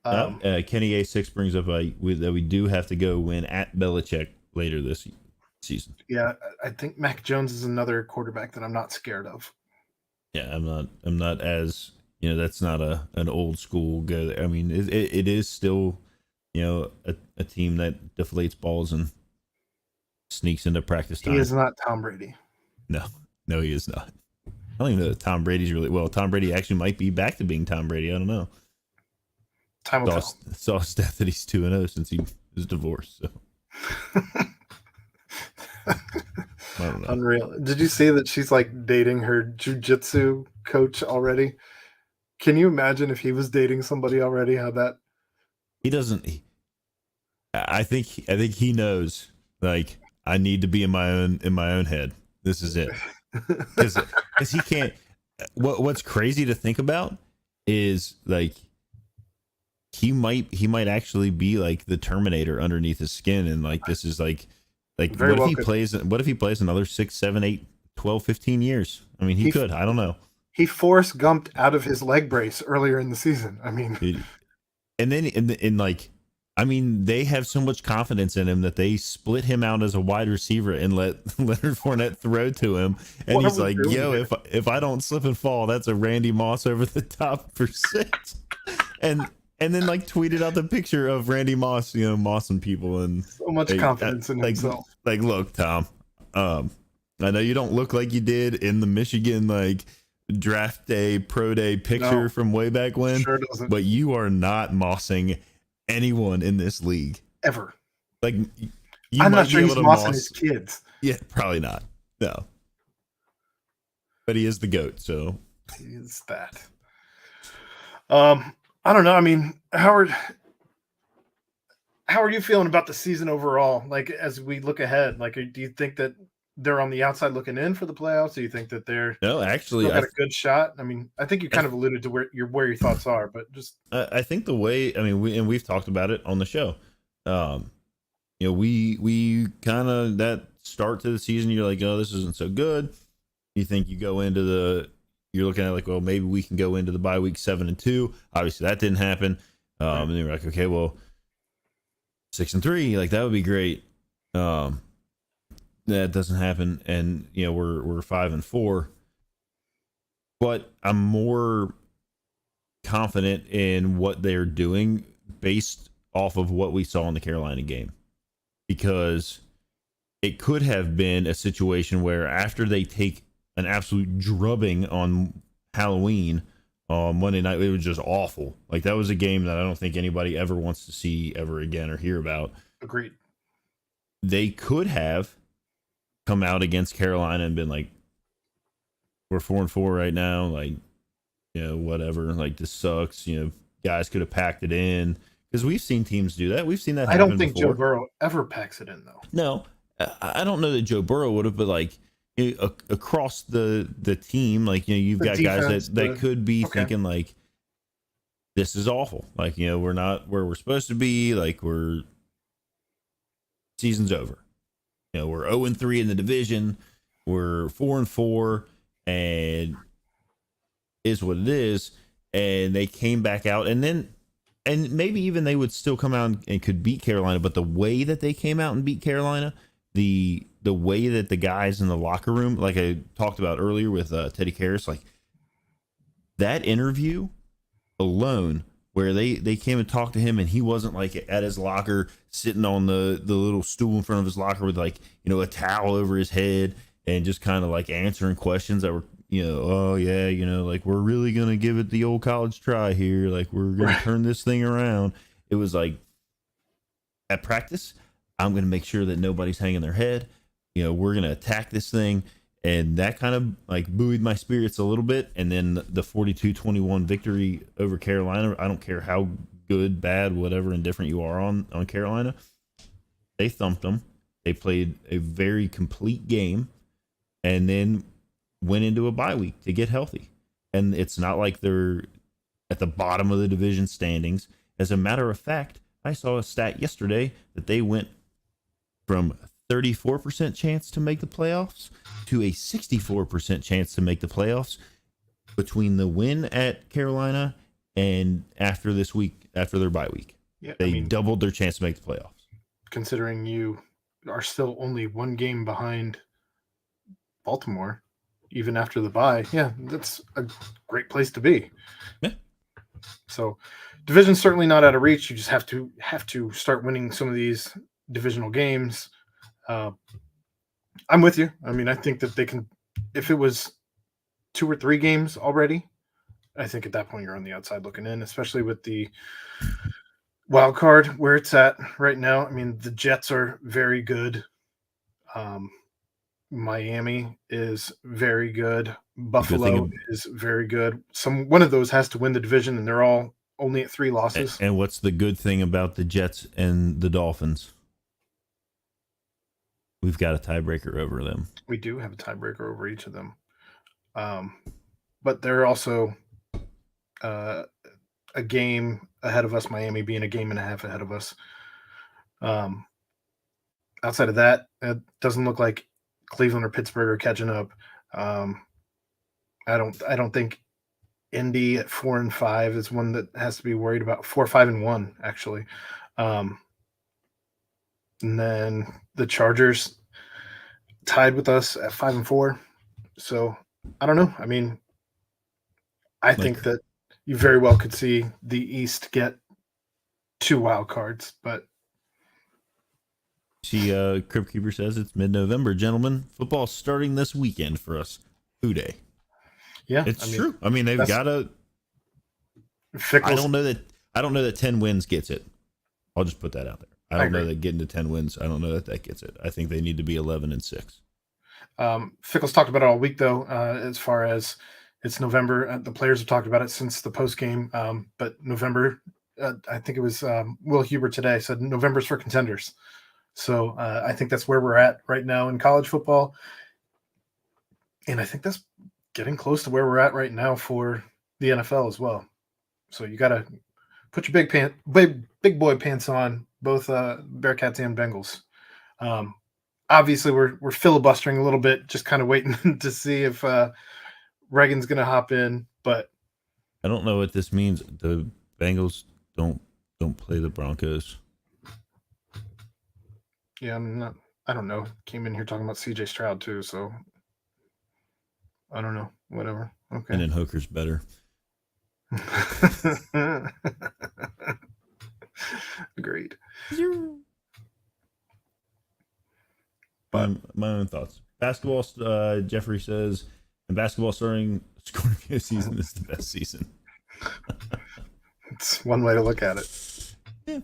Kenny A6 brings up that we do have to go win at Belichick later this season. Yeah, I think Mac Jones is another quarterback that I'm not scared of. Yeah, I'm not as that's not an old school go. I mean, it is still a team that deflates balls and sneaks into practice time. He is not Tom Brady. No, he is not. I don't even know that Tom Brady's really well. Tom Brady actually might be back to being Tom Brady. I don't know. Time will tell. Saw a stat that he's 2-0 since he was divorced. So. I don't know. Unreal. Did you see that she's like dating her jiu-jitsu coach already? Can you imagine if he was dating somebody already? How that? He doesn't. I think he knows. Like, I need to be in my own head. This is it. Because he can't. What's crazy to think about is like he might actually be like the Terminator underneath his skin, and like this is like what if he plays another 6, 7, 8, 12, 15 years? I mean, he could. I don't know. He Forrest Gumped out of his leg brace earlier in the season. I mean, and then in like I mean, they have so much confidence in him that they split him out as a wide receiver and let Leonard Fournette throw to him. And he's like, yo, if I don't slip and fall, that's a Randy Moss over the top for 6. And then like tweeted out the picture of Randy Moss, mossing people, and so much confidence in himself. Like, look, Tom, I know you don't look like you did in the Michigan like draft day, pro day picture from way back when, sure doesn't. But you are not mossing anyone in this league ever. Like, I'm not sure he's mossing his kids. Yeah, probably not. No, but he is the GOAT, so he is that. I don't know. I mean, how are you feeling about the season overall? Like, as we look ahead, like, do you think that they're on the outside looking in for the playoffs? Do you think that they're actually got a good shot? I mean, I think you kind of alluded to where your thoughts are, but just I think the way, I mean, we've talked about it on the show. We kind of, that start to the season, you're like, oh, this isn't so good. You think you go into you're looking at like, well, maybe we can go into the bye week 7-2. Obviously that didn't happen. And then you're like, okay, well, 6-3, like that would be great. That doesn't happen. And we're 5-4, but I'm more confident in what they're doing based off of what we saw in the Carolina game, because it could have been a situation where after they take an absolute drubbing on Halloween on Monday night, it was just awful. Like, that was a game that I don't think anybody ever wants to see ever again or hear about. Agreed. They could have come out against Carolina and been like, we're 4-4 right now. Like, whatever. Like, this sucks. Guys could have packed it in, because we've seen teams do that. We've seen that happen I don't think before. Joe Burrow ever packs it in, though. No, I don't know that Joe Burrow would have, but like, across the team, like, you've got defense, guys that could be thinking like, this is awful. Like, we're not where we're supposed to be. Like, season's over. We're 0-3 in the division. We're 4-4, and is what it is. And they came back out, and maybe even they would still come out and could beat Carolina. But the way that they came out and beat Carolina, the way that the guys in the locker room, like I talked about earlier with Teddy Karras, like that interview alone, where they came and talked to him, and he wasn't like at his locker sitting on the little stool in front of his locker with like, a towel over his head and just kind of like answering questions that were, oh yeah, like, we're really going to give it the old college try here. Like, we're going to turn this thing around. It was like, at practice, I'm going to make sure that nobody's hanging their head. We're going to attack this thing. And that kind of like buoyed my spirits a little bit. And then the 42-21 victory over Carolina, I don't care how good, bad, whatever, indifferent you are on Carolina, they thumped them. They played a very complete game and then went into a bye week to get healthy. And it's not like they're at the bottom of the division standings. As a matter of fact, I saw a stat yesterday that they went from 34% chance to make the playoffs to a 64% chance to make the playoffs between the win at Carolina and after this week, after their bye week. Yeah, they doubled their chance to make the playoffs. Considering you are still only one game behind Baltimore, even after the bye, yeah, that's a great place to be. Yeah. So, division's certainly not out of reach. You just have to start winning some of these divisional games. I'm with you. I mean, I think that they can, if it was 2 or 3 games already, I think at that point you're on the outside looking in, especially with the wild card where it's at right now. I mean, the Jets are very good. Miami is very good. Buffalo is very good. One of those has to win the division, and they're all only at 3 losses. And what's the good thing about the Jets and the Dolphins? We've got a tiebreaker over them. We do have a tiebreaker over each of them. But they're also a game ahead of us, Miami being a game and a half ahead of us. Outside of that, it doesn't look like Cleveland or Pittsburgh are catching up. I don't think Indy at 4-5 is one that has to be worried about. 4-5-1, actually. And then the Chargers tied with us at 5-4. So I don't know. I mean, I think that you very well could see the East get 2 wild cards, but Crypt Keeper says it's mid-November, gentlemen. Football's starting this weekend for us. Who Day. Yeah, it's true. I mean, they've got to. I don't know that 10 wins gets it. I'll just put that out there. I don't know that getting to 10 wins. I don't know that gets it. I think they need to be 11-6. Fickle's talked about it all week, though, as far as it's November. The players have talked about it since the post game. But November, I think it was Will Huber today said November's for contenders. So I think that's where we're at right now in college football. And I think that's getting close to where we're at right now for the NFL as well. So you got to put your big boy pants on, both Bearcats and Bengals. Obviously, we're filibustering a little bit, just kind of waiting to see if Reagan's going to hop in. But I don't know what this means. The Bengals don't play the Broncos. Yeah, I don't know. Came in here talking about CJ Stroud too, so I don't know. Whatever. Okay. And then Hooker's better. Agreed. My own thoughts. Basketball, Jeffrey says, and basketball Scorpio season is the best season. It's one way to look at it. Yeah.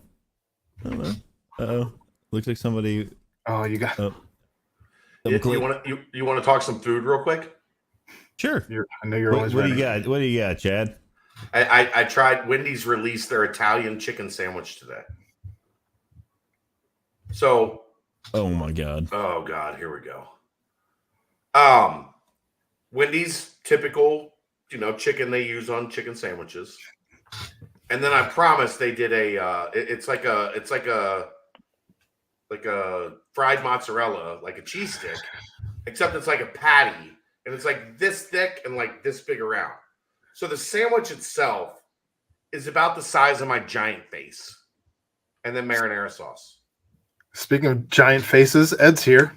I don't know. Uh-oh. Looks like somebody. Oh, you got. You want to talk some food real quick? Sure. I know you're always. What do you got? What do you got, Chad? I tried. Wendy's released their Italian chicken sandwich today. So. Oh my God. Oh God. Here we go. Wendy's typical, chicken they use on chicken sandwiches, and then I promise they did a. It's like a fried mozzarella, like a cheese stick, except it's like a patty, and it's like this thick and like this big around. So the sandwich itself is about the size of my giant face, and then marinara sauce. Speaking of giant faces, Ed's here.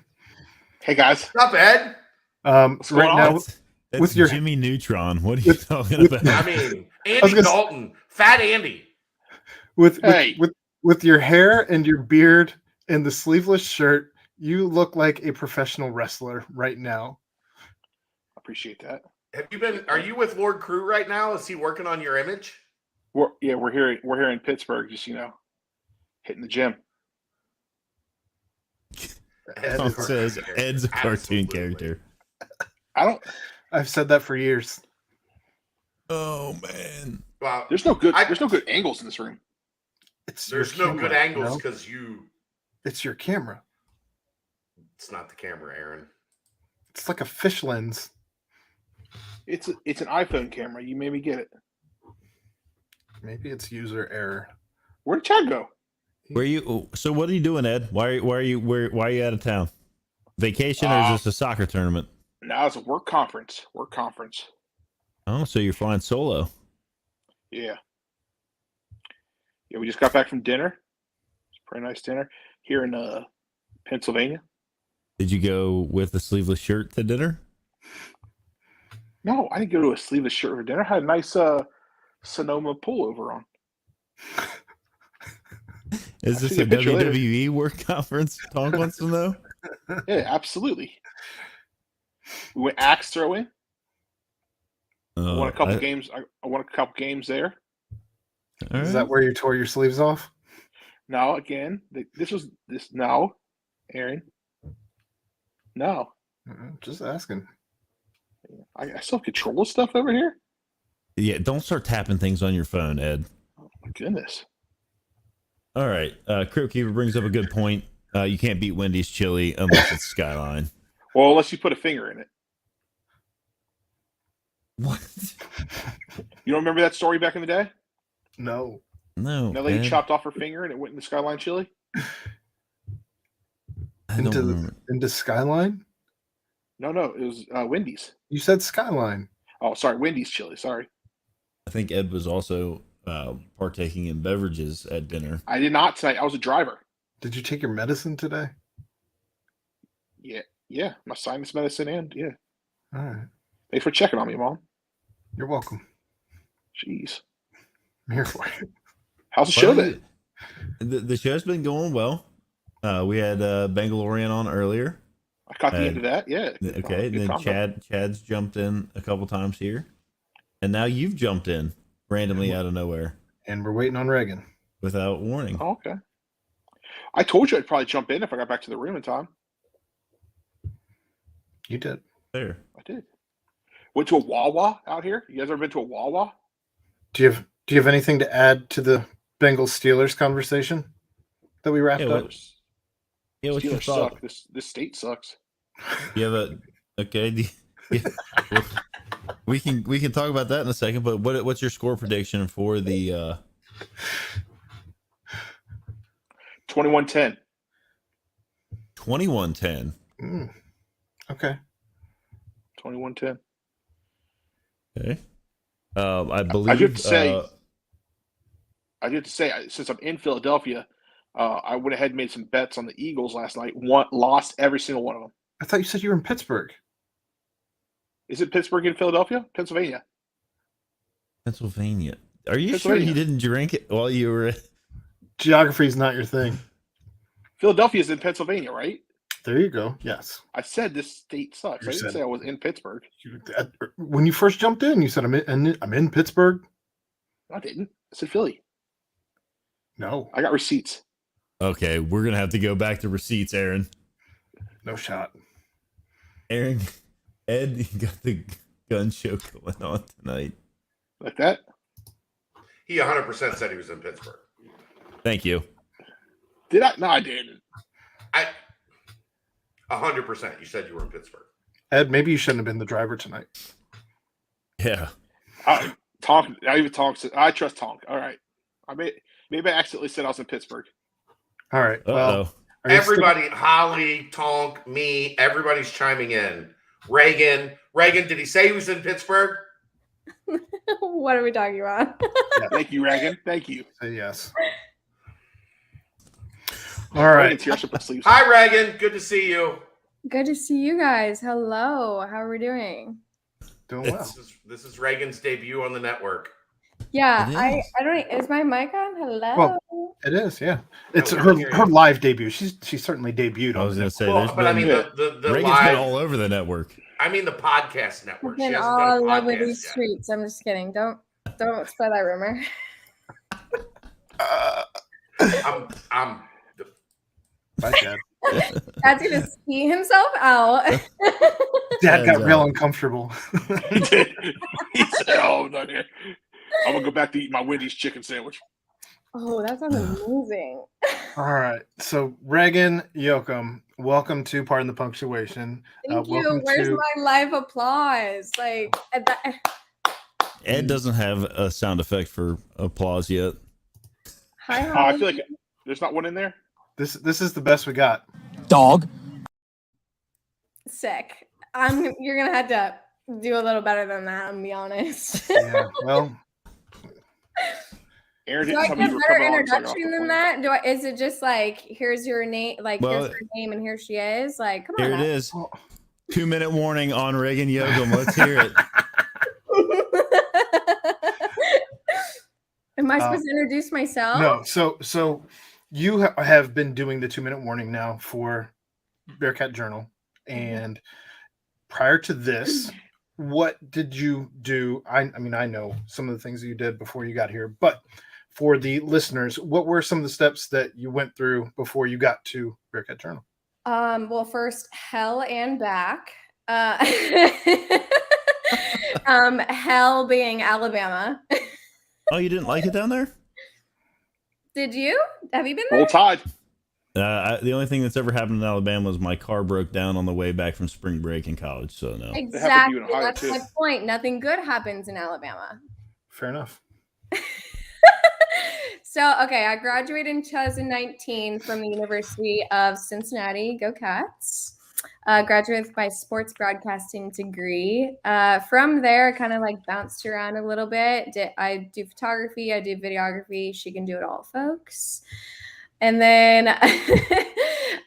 Hey guys, what's up, Ed? Right now, that's with your Jimmy Neutron. What are you talking about? I mean, Andy Dalton, Fat Andy. With your hair and your beard and the sleeveless shirt, you look like a professional wrestler right now. Appreciate that. Are you with Lord Crew right now? Is he working on your image? We're here in Pittsburgh, just hitting the gym. It says Ed's a cartoon character. I've said that for years. Oh man. Well, there's no good angles in this room. There's no good angles because it's your camera. It's not the camera, Aaron. It's like a fish lens. It's an iPhone camera. You made me get it. Maybe it's user error. Where'd Chad go? So what are you doing, Ed? Why are you out of town? Vacation or is this a soccer tournament? No, it's a work conference. Oh, so you're flying solo? Yeah. Yeah, we just got back from dinner. It's a pretty nice dinner here in Pennsylvania. Did you go with a sleeveless shirt to dinner? No, I didn't go to a sleeveless shirt for dinner. I had a nice Sonoma pullover on. Is this a WWE work conference? Tom wants to know. Yeah, absolutely. We went axe throwing. I won a couple games. I won a couple games there. Is that where you tore your sleeves off? No, again, no, Aaron. No. Just asking. I still control stuff over here? Yeah, don't start tapping things on your phone, Ed. Oh, my goodness. All right. Crypt Keeper brings up a good point. You can't beat Wendy's chili unless it's Skyline. Well, unless you put a finger in it. What? You don't remember that story back in the day? No. That lady chopped off her finger and it went in the Skyline chili? Into Skyline? No, it was Wendy's. You said Skyline. Oh, sorry, Wendy's chili. Sorry. I think Ed was also partaking in beverages at dinner. I did not tonight. I was a driver. Did you take your medicine today? Yeah. My sinus medicine and yeah. All right. Thanks for checking on me, Mom. You're welcome. Jeez. I'm here for you. How's the show been? The show's been going well. We had Bengalian on earlier. I caught the end of that. Yeah. Okay. And then Chad's jumped in a couple times here. And now you've jumped in randomly out of nowhere. And we're waiting on Reagan. Without warning. Oh, okay. I told you I'd probably jump in if I got back to the room in time. You did. There. I did. Went to a Wawa out here. You guys ever been to a Wawa? Do you have anything to add to the Bengals Steelers conversation that we wrapped up? What's your Steelers thought? suck. This state sucks. You have we can talk about that in a second, but what's your score prediction for the 21-10. 21-10? Okay. 21-10. Okay. I believe. I have to say, since I'm in Philadelphia, I went ahead and made some bets on the Eagles last night. Lost every single one of them. I thought you said you were in Pittsburgh. Is it Pittsburgh in Philadelphia? Pennsylvania. Are you sure you didn't drink it while you were? Geography is not your thing. Philadelphia is in Pennsylvania, right? There you go. Yes. I said this state sucks. I didn't say I was in Pittsburgh. When you first jumped in, you said I'm in Pittsburgh. I didn't. I said Philly. No. I got receipts. Okay, we're gonna have to go back to receipts, Aaron. No shot. Aaron, Ed, you got the gun show going on tonight. Like that? He 100% said he was in Pittsburgh. Thank you. Did I? No, I didn't. 100%. You said you were in Pittsburgh. Ed, maybe you shouldn't have been the driver tonight. Yeah. Tonk. I trust Tonk. All right. Maybe I accidentally said I was in Pittsburgh. All right. Well, everybody, Holly, Tonk, me, everybody's chiming in. Reagan, did he say he was in Pittsburgh? What are we talking about? Yeah, thank you, Reagan. Thank you. Say yes. All right. Hi, Reagan. Good to see you. Good to see you guys. Hello. How are we doing? Doing well. This is Reagan's debut on the network. Yeah, I don't. Is my mic on? Hello. Well, it is. Yeah, it's her live debut. She certainly debuted. I was going to say, but I mean the Reagan's live, been all over the network. I mean the podcast network. Been all over these streets. I'm just kidding. Don't spread that rumor. I'm. Bye, Dad. Dad's gonna ski himself out. Dad got real uncomfortable. He did. He said, "Oh, I'm not here. I'm gonna go back to eat my Wendy's chicken sandwich." Oh, that sounds amazing. All right. So, Reagan Yoakum, welcome to Pardon the Punctuation. Thank you. Where's my live applause? Like, Ed doesn't have a sound effect for applause yet. Hi, I feel like there's not one in there. This is the best we got. Dog. Sick. You're gonna have to do a little better than that. I'm be honest. Yeah. Well. Aaron, do I get a better introduction than that? Is it just like, here's your name, like here's her name and here she is? Like, come on. Here it is. 2-minute warning on Reagan Yoakum. Let's hear it. Am I supposed to introduce myself? No. So you have been doing the 2-minute warning now for Bearcat Journal, and prior to this, what did you do? I mean, I know some of the things that you did before you got here, but for the listeners, what were some of the steps that you went through before you got to Bearcat Journal? Well, first, hell and back. Hell being Alabama. Oh, you didn't like it down there? Did you? Have you been there? Roll Tide. The only thing that's ever happened in Alabama was my car broke down on the way back from spring break in college. So no. Exactly. That's my point. Nothing good happens in Alabama. Fair enough. So, okay, I graduated in 2019 from the University of Cincinnati. Go Cats. Graduated with my sports broadcasting degree. From there, I kind of like bounced around a little bit. I do photography, I do videography. She can do it all, folks. And then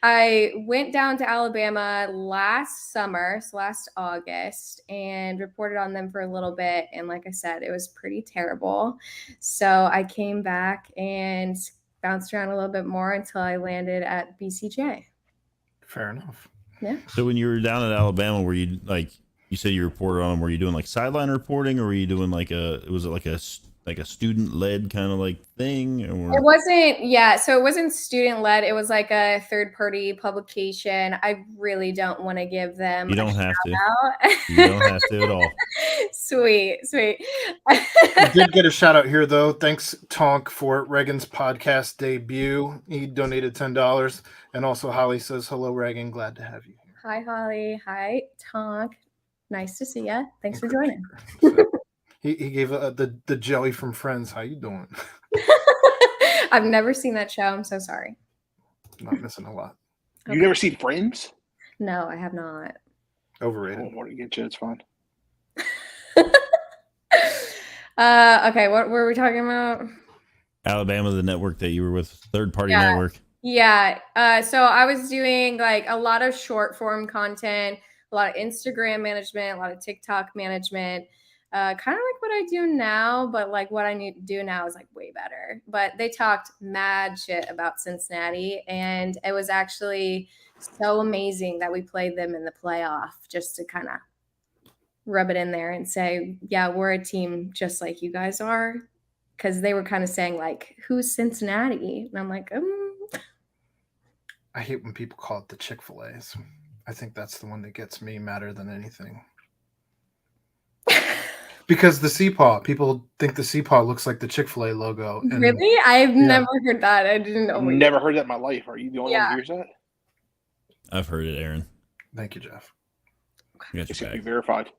I went down to Alabama last summer, so last August, and reported on them for a little bit. And like I said, it was pretty terrible. So I came back and bounced around a little bit more until I landed at BCJ. Fair enough. Yeah. So when you were down in Alabama, were you like, you said you reported on them, were you doing like sideline reporting, or were you doing like was it like a student led kind of like thing? Or? It wasn't, yeah. So it wasn't student led. It was like a third party publication. I really don't want to give them. You don't have to. You don't have to at all. Sweet. I did get a shout out here though. Thanks, Tonk, for Reagan's podcast debut. He donated $10, and also Holly says, "Hello, Reagan. Glad to have you here." Hi, Holly. Hi, Tonk. Nice to see you. Thanks for joining. He gave the Joey from Friends. How you doing? I've never seen that show. I'm so sorry. Not missing a lot. Okay. You never seen Friends? No, I have not. Overrated. I don't want to get you. It's fine. Okay, what were we talking about? Alabama, the network that you were with, third party network. Yeah. So I was doing like a lot of short form content, a lot of Instagram management, a lot of TikTok management. Kind of like what I do now, but like what I need to do now is like way better. But they talked mad shit about Cincinnati, and it was actually so amazing that we played them in the playoff just to kind of rub it in there and say, yeah, we're a team just like you guys are. Because they were kind of saying like, who's Cincinnati? And I'm like, I hate when people call it the Chick-fil-A's. I think that's the one that gets me madder than anything. Because the Seapaw, people think the Seapaw looks like the Chick-fil-A logo. And, really? I've never heard that. I didn't know. Never heard that in my life. Are you the only one who hears that? I've heard it, Aaron. Thank you, Jeff. You got your Be back. verified.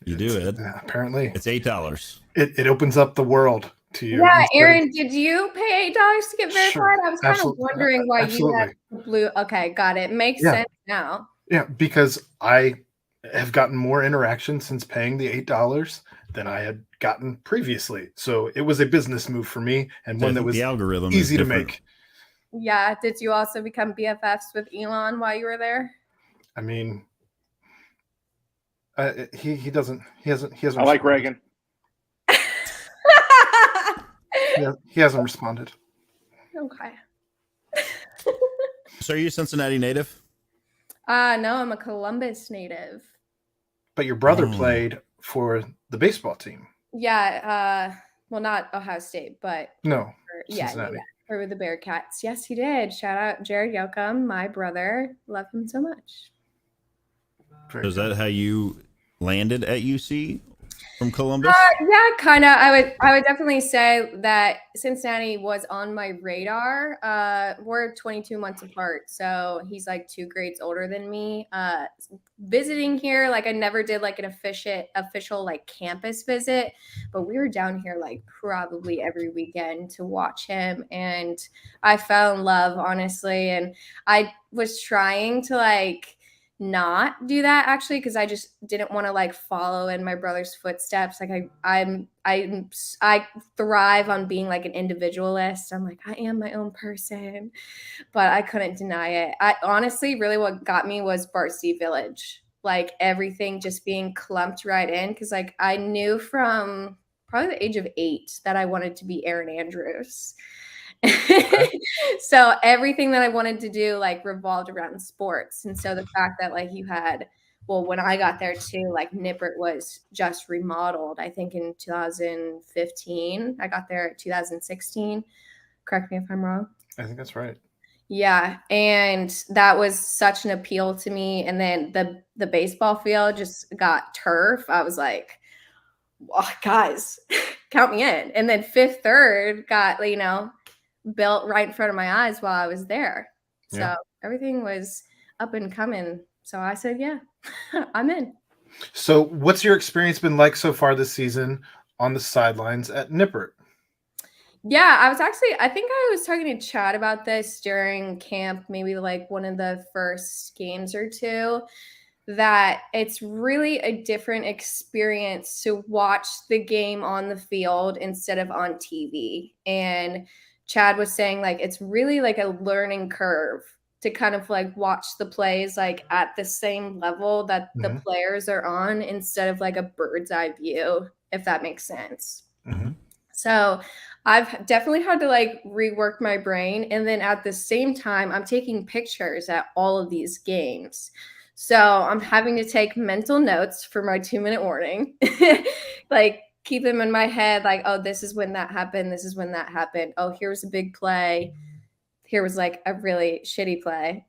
You do it. Apparently. It's $8. It opens up the world to you. Yeah, Aaron, did you pay $8 to get verified? Sure. I was kind of wondering why you had blue. Okay, got it. Makes sense now. Yeah, because I have gotten more interaction since paying the $8 than I had gotten previously. So it was a business move for me, and one that was the algorithm easy to make. Yeah. Did you also become BFFs with Elon while you were there? I mean, he hasn't. I like Reagan. He hasn't responded. Okay. So are you a Cincinnati native? No, I'm a Columbus native. But your brother played for the baseball team. Yeah. Well, not Ohio State, but Cincinnati. For the Bearcats. Yes, he did. Shout out Jared Yoakum, my brother. Love him so much. So is that how you landed at UC from Columbus? Yeah, kind of. I would definitely say that Cincinnati was on my radar. We're 22 months apart, so he's like 2 grades older than me. Visiting here, like I never did like an official like campus visit, but we were down here like probably every weekend to watch him, and I fell in love, honestly. And I was trying to like not do that actually because I just didn't want to like follow in my brother's footsteps. Like I thrive on being like an individualist. I'm like, I am my own person, but I couldn't deny it. I honestly, really what got me was Varsity Village, like everything just being clumped right in, because like I knew from probably the age of 8 that I wanted to be Erin Andrews. So everything that I wanted to do like revolved around sports. And so the fact that like you had, well, when I got there too, like Nippert was just remodeled, I think in 2015. I got there in 2016. Correct me if I'm wrong. I think that's right. Yeah. And that was such an appeal to me. And then the baseball field just got turf. I was like, well, guys, count me in. And then Fifth Third got, built right in front of my eyes while I was there. So everything was up and coming. So I said, yeah, I'm in. So what's your experience been like so far this season on the sidelines at Nippert? Yeah, I think I was talking to Chad about this during camp, maybe like one of the first games or two, that it's really a different experience to watch the game on the field instead of on TV. And Chad was saying like it's really like a learning curve to kind of like watch the plays like at the same level that the players are on instead of like a bird's eye view, if that makes sense. So I've definitely had to like rework my brain. And then at the same time, I'm taking pictures at all of these games. So I'm having to take mental notes for my 2-minute warning, like keep them in my head. Like, oh, this is when that happened. This is when that happened. Oh, here's a big play. Here was like a really shitty play.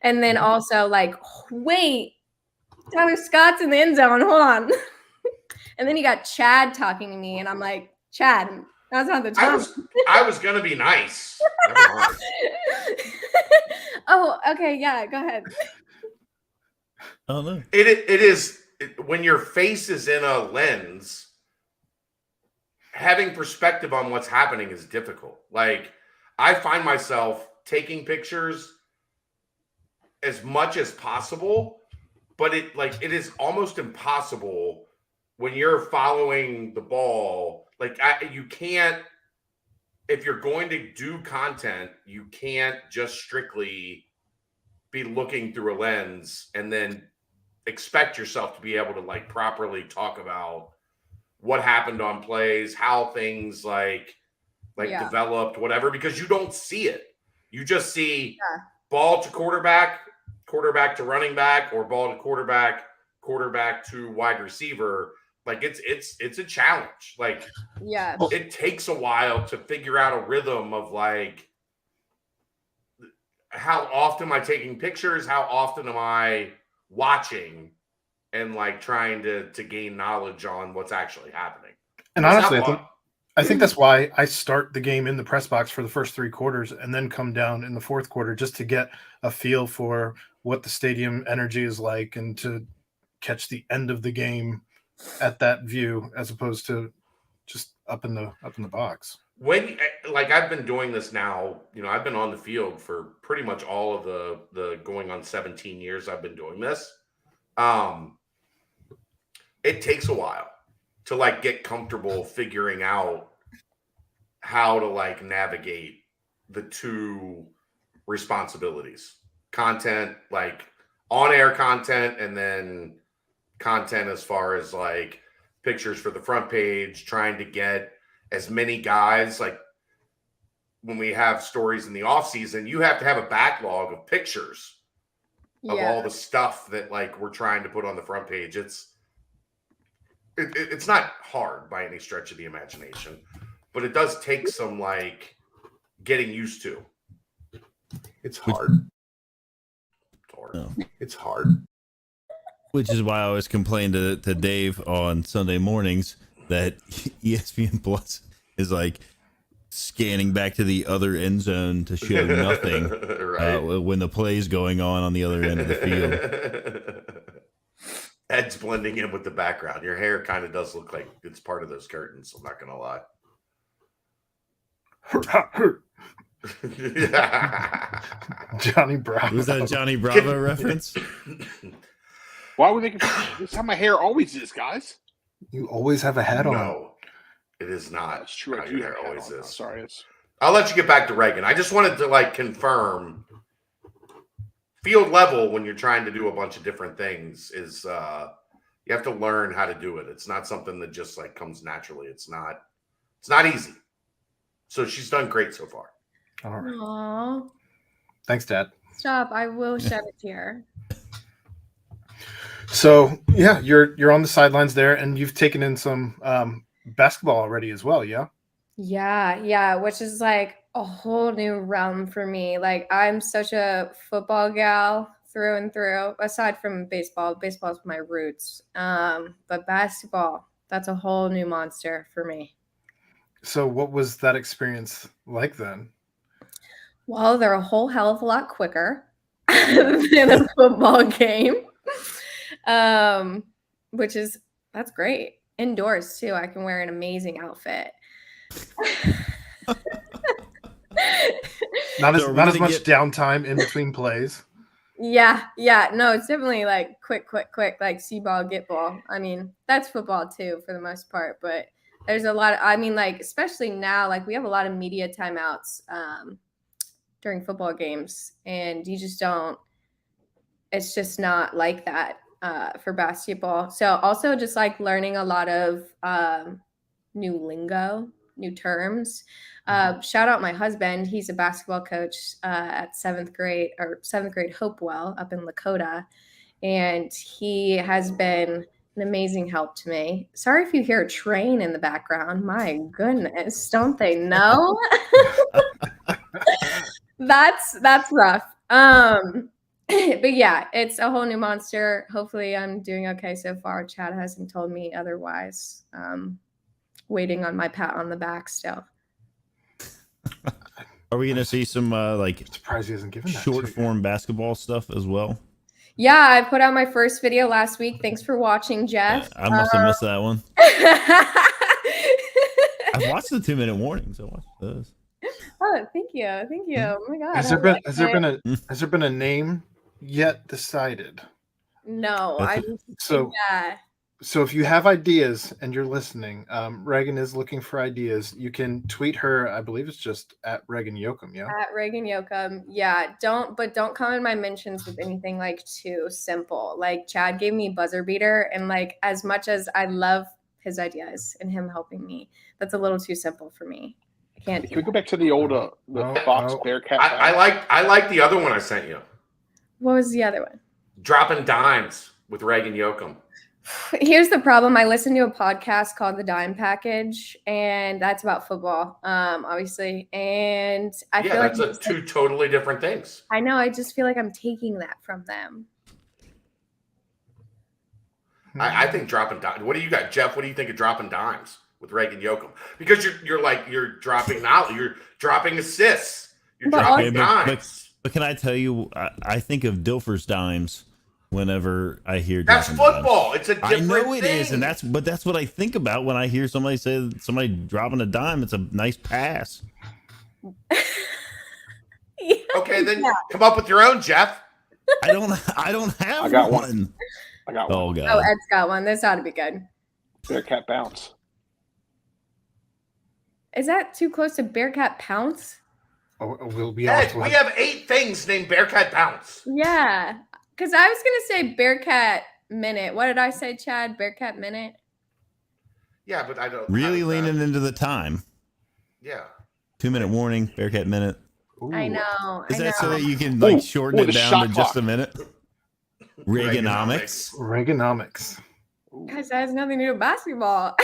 And then also like, wait, Tyler Scott's in the end zone. Hold on. And then you got Chad talking to me, and I'm like, Chad, that's not the time. I was gonna be nice. Oh, okay, yeah, go ahead. Oh no. It is when your face is in a lens, having perspective on what's happening is difficult. Like I find myself taking pictures as much as possible, but it is almost impossible when you're following the ball. Like you can't, if you're going to do content, you can't just strictly be looking through a lens and then expect yourself to be able to like properly talk about what happened on plays, how things like developed, whatever, because you don't see it. You just see ball to quarterback to running back, or ball to quarterback to wide receiver. Like it's a challenge. Like it takes a while to figure out a rhythm of like how often am I taking pictures, how often am I watching, and like trying to gain knowledge on what's actually happening. And honestly, I think that's why I start the game in the press box for the first 3 quarters and then come down in the fourth quarter just to get a feel for what the stadium energy is like and to catch the end of the game at that view as opposed to just up in the box. When like I've been doing this now, I've been on the field for pretty much all of the going on 17 years I've been doing this. It takes a while to like get comfortable figuring out how to like navigate the two responsibilities. Content, like on-air content, and then content as far as like pictures for the front page, trying to get as many guys. Like when we have stories in the off season, you have to have a backlog of pictures of all the stuff that like we're trying to put on the front page. It's not hard by any stretch of the imagination, but it does take some like getting used to. It's hard. It's hard. Which is why I always complain to Dave on Sunday mornings that ESPN Plus is like scanning back to the other end zone to show nothing when the play's going on the other end of the field. Ed's blending in with the background. Your hair kind of does look like it's part of those curtains. I'm not going to lie. Johnny Bravo. Was that a Johnny Bravo reference? Why would they? This is how my hair always is, guys. You always have a hat on. No, it is not. That's true. How your hair always is. Sorry, I'll let you get back to Reagan. I just wanted to like confirm field level when you're trying to do a bunch of different things is you have to learn how to do it. It's not something that just like comes naturally. It's not easy. So she's done great so far. All right. Aww. Thanks, Dad. Stop. I will shed a tear. So yeah, you're on the sidelines there, and you've taken in some basketball already as well, yeah? Yeah, which is like a whole new realm for me. Like I'm such a football gal through and through, aside from baseball. Baseball is my roots. But basketball, that's a whole new monster for me. So what was that experience like then? Well, they're a whole hell of a lot quicker than a football game. That's great. Indoors too, I can wear an amazing outfit. Not as So are we not as gonna much downtime in between plays. Yeah. No, it's definitely like quick, like see ball, get ball. I mean, that's football too for the most part, but there's a lot of, I mean, like, especially now, like we have a lot of media timeouts during football games, and you just don't, it's just not like that for basketball. So also just like learning a lot of new lingo, new terms. Shout out my husband. He's a basketball coach at seventh grade Hopewell up in Lakota. And he has been an amazing help to me. Sorry if you hear a train in the background. My goodness, don't they know? That's rough. But yeah, it's a whole new monster. Hopefully I'm doing okay so far. Chad hasn't told me otherwise. Waiting on my pat on the back still. Are we gonna see some like I'm surprised he hasn't given that short to you. form basketball stuff as well? Yeah, I put out my first video last week. Thanks for watching, Jeff. I must have missed that one. I've watched the 2-minute warnings. I watched those. Oh, thank you. Oh my god. Has there been a name yet decided? No, I just So yeah. So if you have ideas and you're listening, Reagan is looking for ideas. You can tweet her. I believe it's just at Reagan Yoakum. Yeah. At Reagan Yoakum. Yeah. Don't come in my mentions with anything like too simple. Like Chad gave me buzzer beater, and like as much as I love his ideas and him helping me, that's a little too simple for me. I can't. Can we go back to the old Fox Bearcat? I like the other one I sent you. What was the other one? Dropping Dimes with Reagan Yoakum. Here's the problem. I listened to a podcast called The Dime Package, and that's about football, obviously. And I feel like that's two totally different things. I know. I just feel like I'm taking that from them. I think dropping dimes. What do you got, Jeff? What do you think of dropping dimes with Reagan Yoakum? Because you're dropping knowledge, you're dropping assists, you're dropping dimes. But can I tell you? I think of Dilfer's dimes whenever I hear that's football. Dimes. It's a different I know it thing. is, and that's what I think about when I hear somebody say somebody dropping a dime. It's a nice pass. Okay, then come up with your own, Jeff. I don't have I got one. I got one. Oh god. Oh, Ed's got one. This ought to be good. Bearcat bounce. Is that too close to Bearcat pounce? Oh, we'll be Ed, off. we have 8 things named Bearcat Bounce. Yeah, because I was gonna say Bearcat minute. What did I say, Chad? Bearcat minute. Yeah, but I don't Really leaning into the time. Yeah. 2-minute warning, Bearcat minute. Ooh. I know. Is that so that you can like shorten it the down shot to just a clock. minute? Reaganomics. Reaganomics. Guys, that has nothing to do with basketball.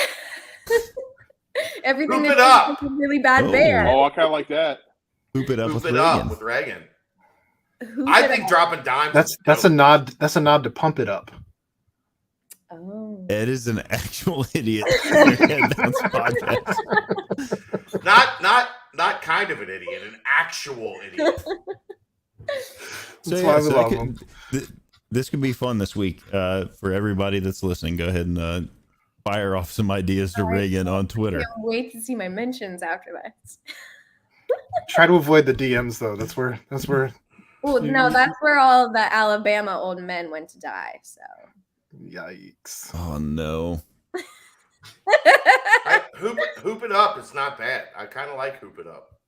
Everything Hoop it is up. a really bad Oh. bear. Oh, I kind of like that. Hoop it up Hoop with it Reagan. up with Reagan. Hoop I it think up. dropping dimes. That's a nod. That's a nod to pump it up. Oh. Ed is an actual idiot. That's podcast. Not kind of an idiot, an actual idiot. That's why we love this could be fun this week for everybody that's listening. Go ahead and fire off some ideas to Reagan on Twitter. Can't wait to see my mentions after that. Try to avoid the DMs though. That's where. Well, no, that's where all the Alabama old men went to die. So. Yikes. Oh no. Hoop it up. It's not bad. I kind of like hoop it up.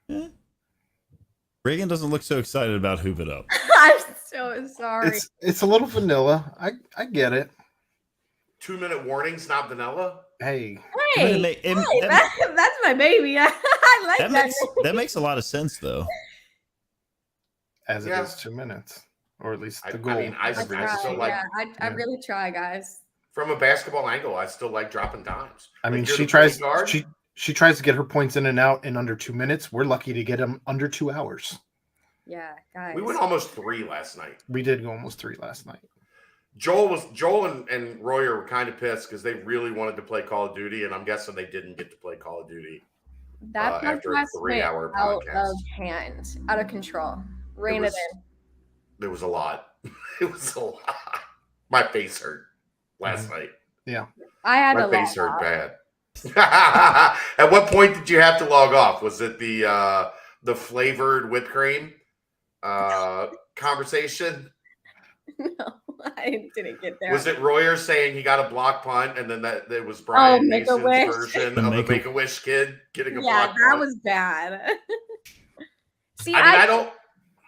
Yeah. Reagan doesn't look so excited about hoop it up. I'm so sorry. It's a little vanilla. I get it. 2-minute warnings, not vanilla. Hey. Hey, that's my baby. I like that. That makes a lot of sense though. As it is 2 minutes, or at least the goal. I mean, I still like. I really try, guys. From a basketball angle, I still like dropping dimes. I mean, Like, you're she the tries. point guard. She tries to get her points in and out in under 2 minutes. We're lucky to get them under 2 hours. Yeah, guys. We went almost 3 last night. We did go almost 3 last night. Joel and Royer were kind of pissed because they really wanted to play Call of Duty, and I'm guessing they didn't get to play Call of Duty. That after a podcast 3-hour went out podcast. of hand, out of control. Rein it in. There was a lot. It was a lot. My face hurt last night. Yeah. I had My a face lot. hurt bad. At what point did you have to log off? Was it the flavored whipped cream conversation? No, I didn't get there. Was it Royer saying he got a block punt, and then that it was Brian Mason's Make-A-Wish. version of the Make-A-Wish kid getting a block punt? Yeah, that was bad. See, I don't.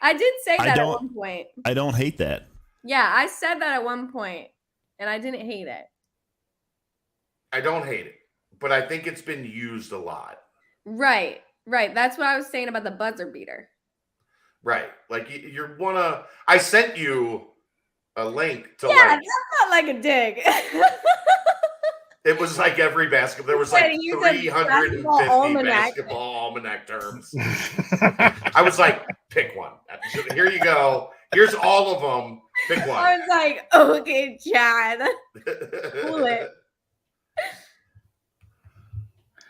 I did say that at one point. I don't hate that. Yeah, I said that at one point, and I didn't hate it. I don't hate it, but I think it's been used a lot. Right. That's what I was saying about the buzzer beater. Right. Like you wanna. I sent you a link to that's not like a dig. It was like every basketball. There was like 350 basketball almanac terms. I was like, pick one. Here you go. Here's all of them. Pick one. I was like, okay, Chad. Cool it.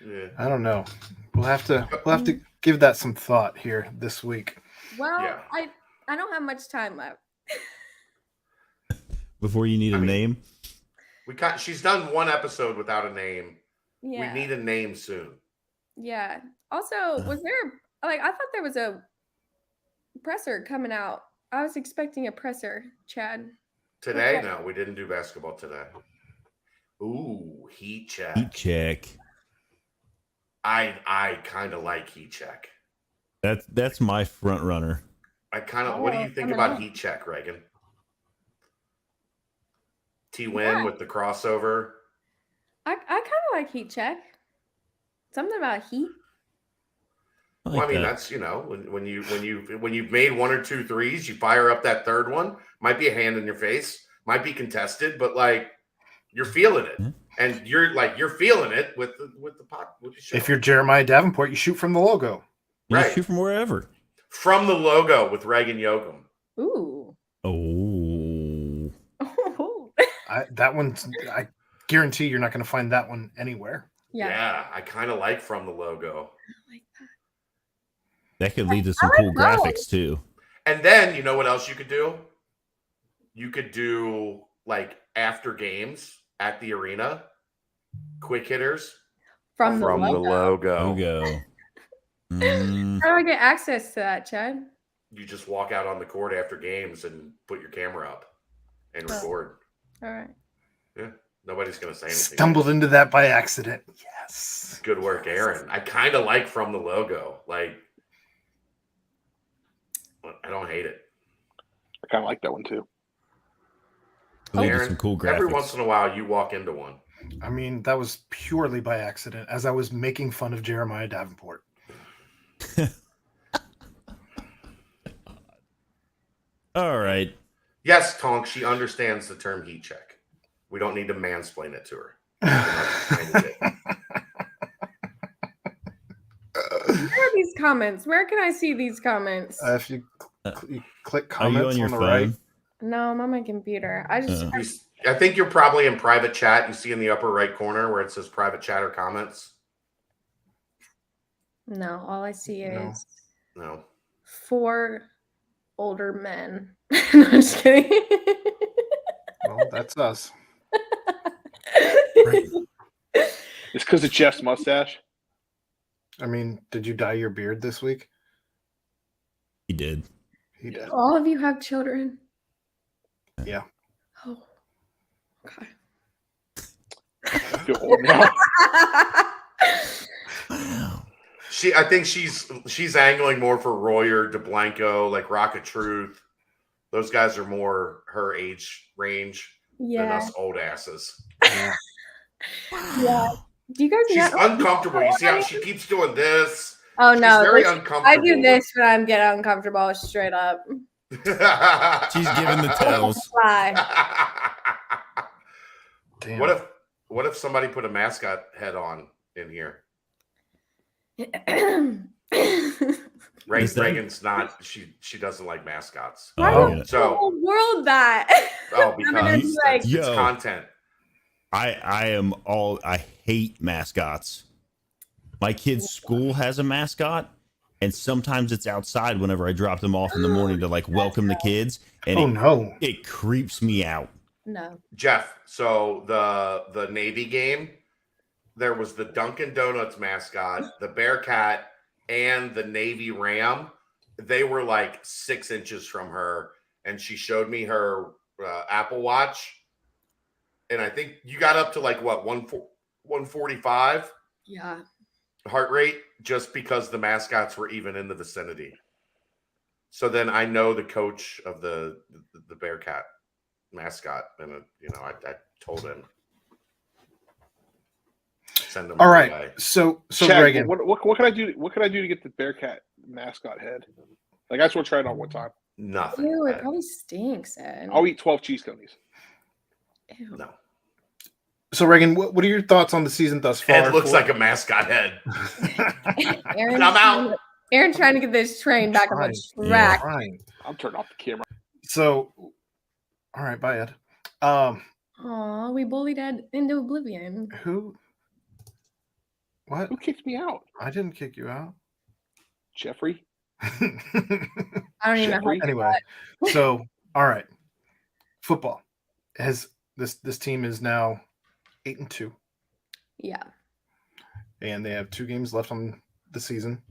Yeah. I don't know. We'll have to give that some thought here this week. Well, yeah. I don't have much time left. Before you need a name? She's done one episode without a name. Yeah. We need a name soon. Yeah. Also, was there I thought there was a presser coming out. I was expecting a presser, Chad. Today? No, we didn't do basketball today. Ooh, heat check. Heat check. I kind of like heat check. That's my front runner. What do you think about heat check, Reagan? T-Win with the crossover. I kind of like heat check. Something about heat. Well, I mean, that's when you've made one or two threes, you fire up that third one. Might be a hand in your face, might be contested, but like you're feeling it, and you're feeling it with the pot. If you're Jeremiah Davenport, you shoot from the logo. Right, shoot from wherever. From the logo with Reagan Yoakum. Ooh. Oh. That one, I guarantee you're not going to find that one anywhere. Yeah, I kind of like from the logo. I like that. That could lead to some cool graphics too. And then you know what else you could do? You could do like after games at the arena, quick hitters from the logo. How do I get access to that, Chad? You just walk out on the court after games and put your camera up and record. All right. Yeah. Nobody's going to say anything. Stumbled into that by accident. Yes. Good work, Aaron. I kind of like from the logo. Like, I don't hate it. I kind of like that one too. Aaron, some cool graphics. Every once in a while, you walk into one. I mean, that was purely by accident as I was making fun of Jeremiah Davenport. All right. Yes, Tonk, she understands the term heat check. We don't need to mansplain it to her. Where are these comments? Where can I see these comments? If you click comments on the right. No, I'm on my computer. I think you're probably in private chat. You see in the upper right corner where it says private chat or comments. No, all I see is 4 older men. No, I'm just kidding. Well, that's us. It's because of Jeff's mustache. I mean, did you dye your beard this week? He did. He did. All of you have children? Yeah. Oh, okay. You're old now. I think she's angling more for Royer, DeBlanco, like Rocket Truth. Those guys are more her age range than us old asses. Yeah. Do you guys? She's uncomfortable. You see how she keeps doing this? Oh no, she's very uncomfortable. I do this when I'm getting uncomfortable. Straight up. She's giving the tells. Damn. What if somebody put a mascot head on in here? Reagan's not. She doesn't like mascots. Why would the whole world that? Oh, because it's content. I hate mascots. My kid's school has a mascot, and sometimes it's outside whenever I drop them off in the morning to like welcome the kids. And it creeps me out. No. Jeff, so the Navy game, there was the Dunkin' Donuts mascot, the Bearcat, and the Navy Ram. They were like 6 inches from her, and she showed me her Apple Watch, and I think you got up to like what 145 Yeah. heart rate just because the mascots were even in the vicinity. So then I know the coach of the Bearcat mascot, and I told him. Send them All right. away. So Chad, Reagan, what can I do? What can I do to get the Bearcat mascot head? Like I just want to try it on one time. Nothing. Ew, it probably stinks, Ed. I'll eat 12 cheese conies. Ew. No. So Reagan, what are your thoughts on the season thus far? It looks like a mascot head. Aaron's I'm out. Aaron trying to get this train back on the track. Fine. I'm turning off the camera. So, all right, bye, Ed. Aw, we bullied Ed into oblivion. Who? What? Who kicked me out? I didn't kick you out. Jeffrey? I don't even know how. Anyway, so all right, football has this team is now 8-2. Yeah. And they have 2 games left on the season.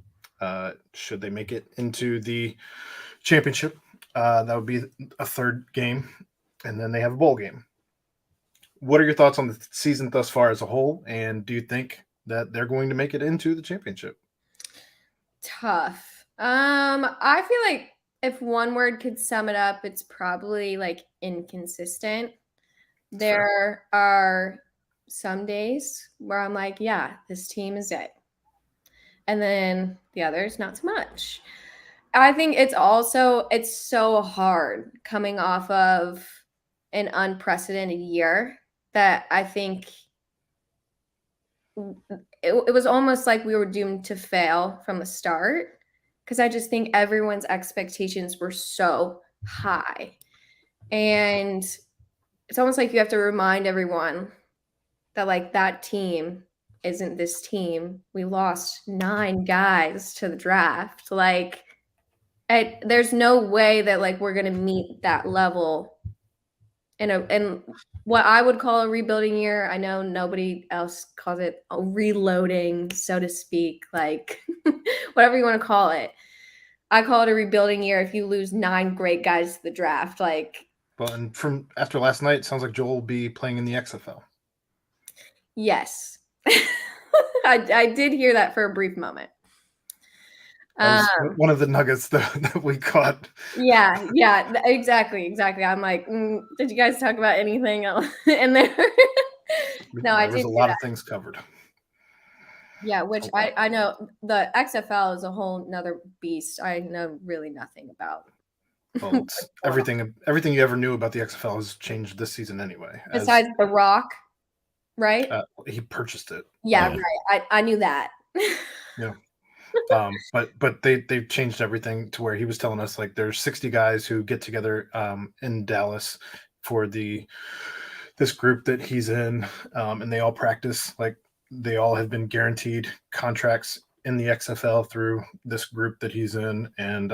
Should they make it into the championship, that would be a 3rd game, and then they have a bowl game. What are your thoughts on the season thus far as a whole, and do you think that they're going to make it into the championship? Tough. I feel like if one word could sum it up, it's probably like inconsistent. There are some days where I'm like, yeah, this team is it. And then the others, not so much. I think it's so hard coming off of an unprecedented year that I think it was almost like we were doomed to fail from the start, because I just think everyone's expectations were so high. And it's almost like you have to remind everyone that like that team isn't this team. We lost 9 guys to the draft. Like there's no way that like we're going to meet that level in what I would call a rebuilding year. I know nobody else calls it a reloading, so to speak, like whatever you want to call it. I call it a rebuilding year if you lose 9 great guys to the draft. Like, Well, and from after last night, it sounds like Joel will be playing in the XFL. yes. I did hear that for a brief moment. That was one of the nuggets that we caught. Yeah, exactly. I'm like, did you guys talk about anything else in there? No, I did. There was a lot of things covered. Yeah, which I know the XFL is a whole nother beast. I know really nothing about. Well, everything you ever knew about the XFL has changed this season anyway. Besides The Rock, right? He purchased it. Yeah, right. I knew that. Yeah. But they've changed everything to where he was telling us like there's 60 guys who get together in Dallas for this group that he's in, and they all practice. Like they all have been guaranteed contracts in the XFL through this group that he's in, and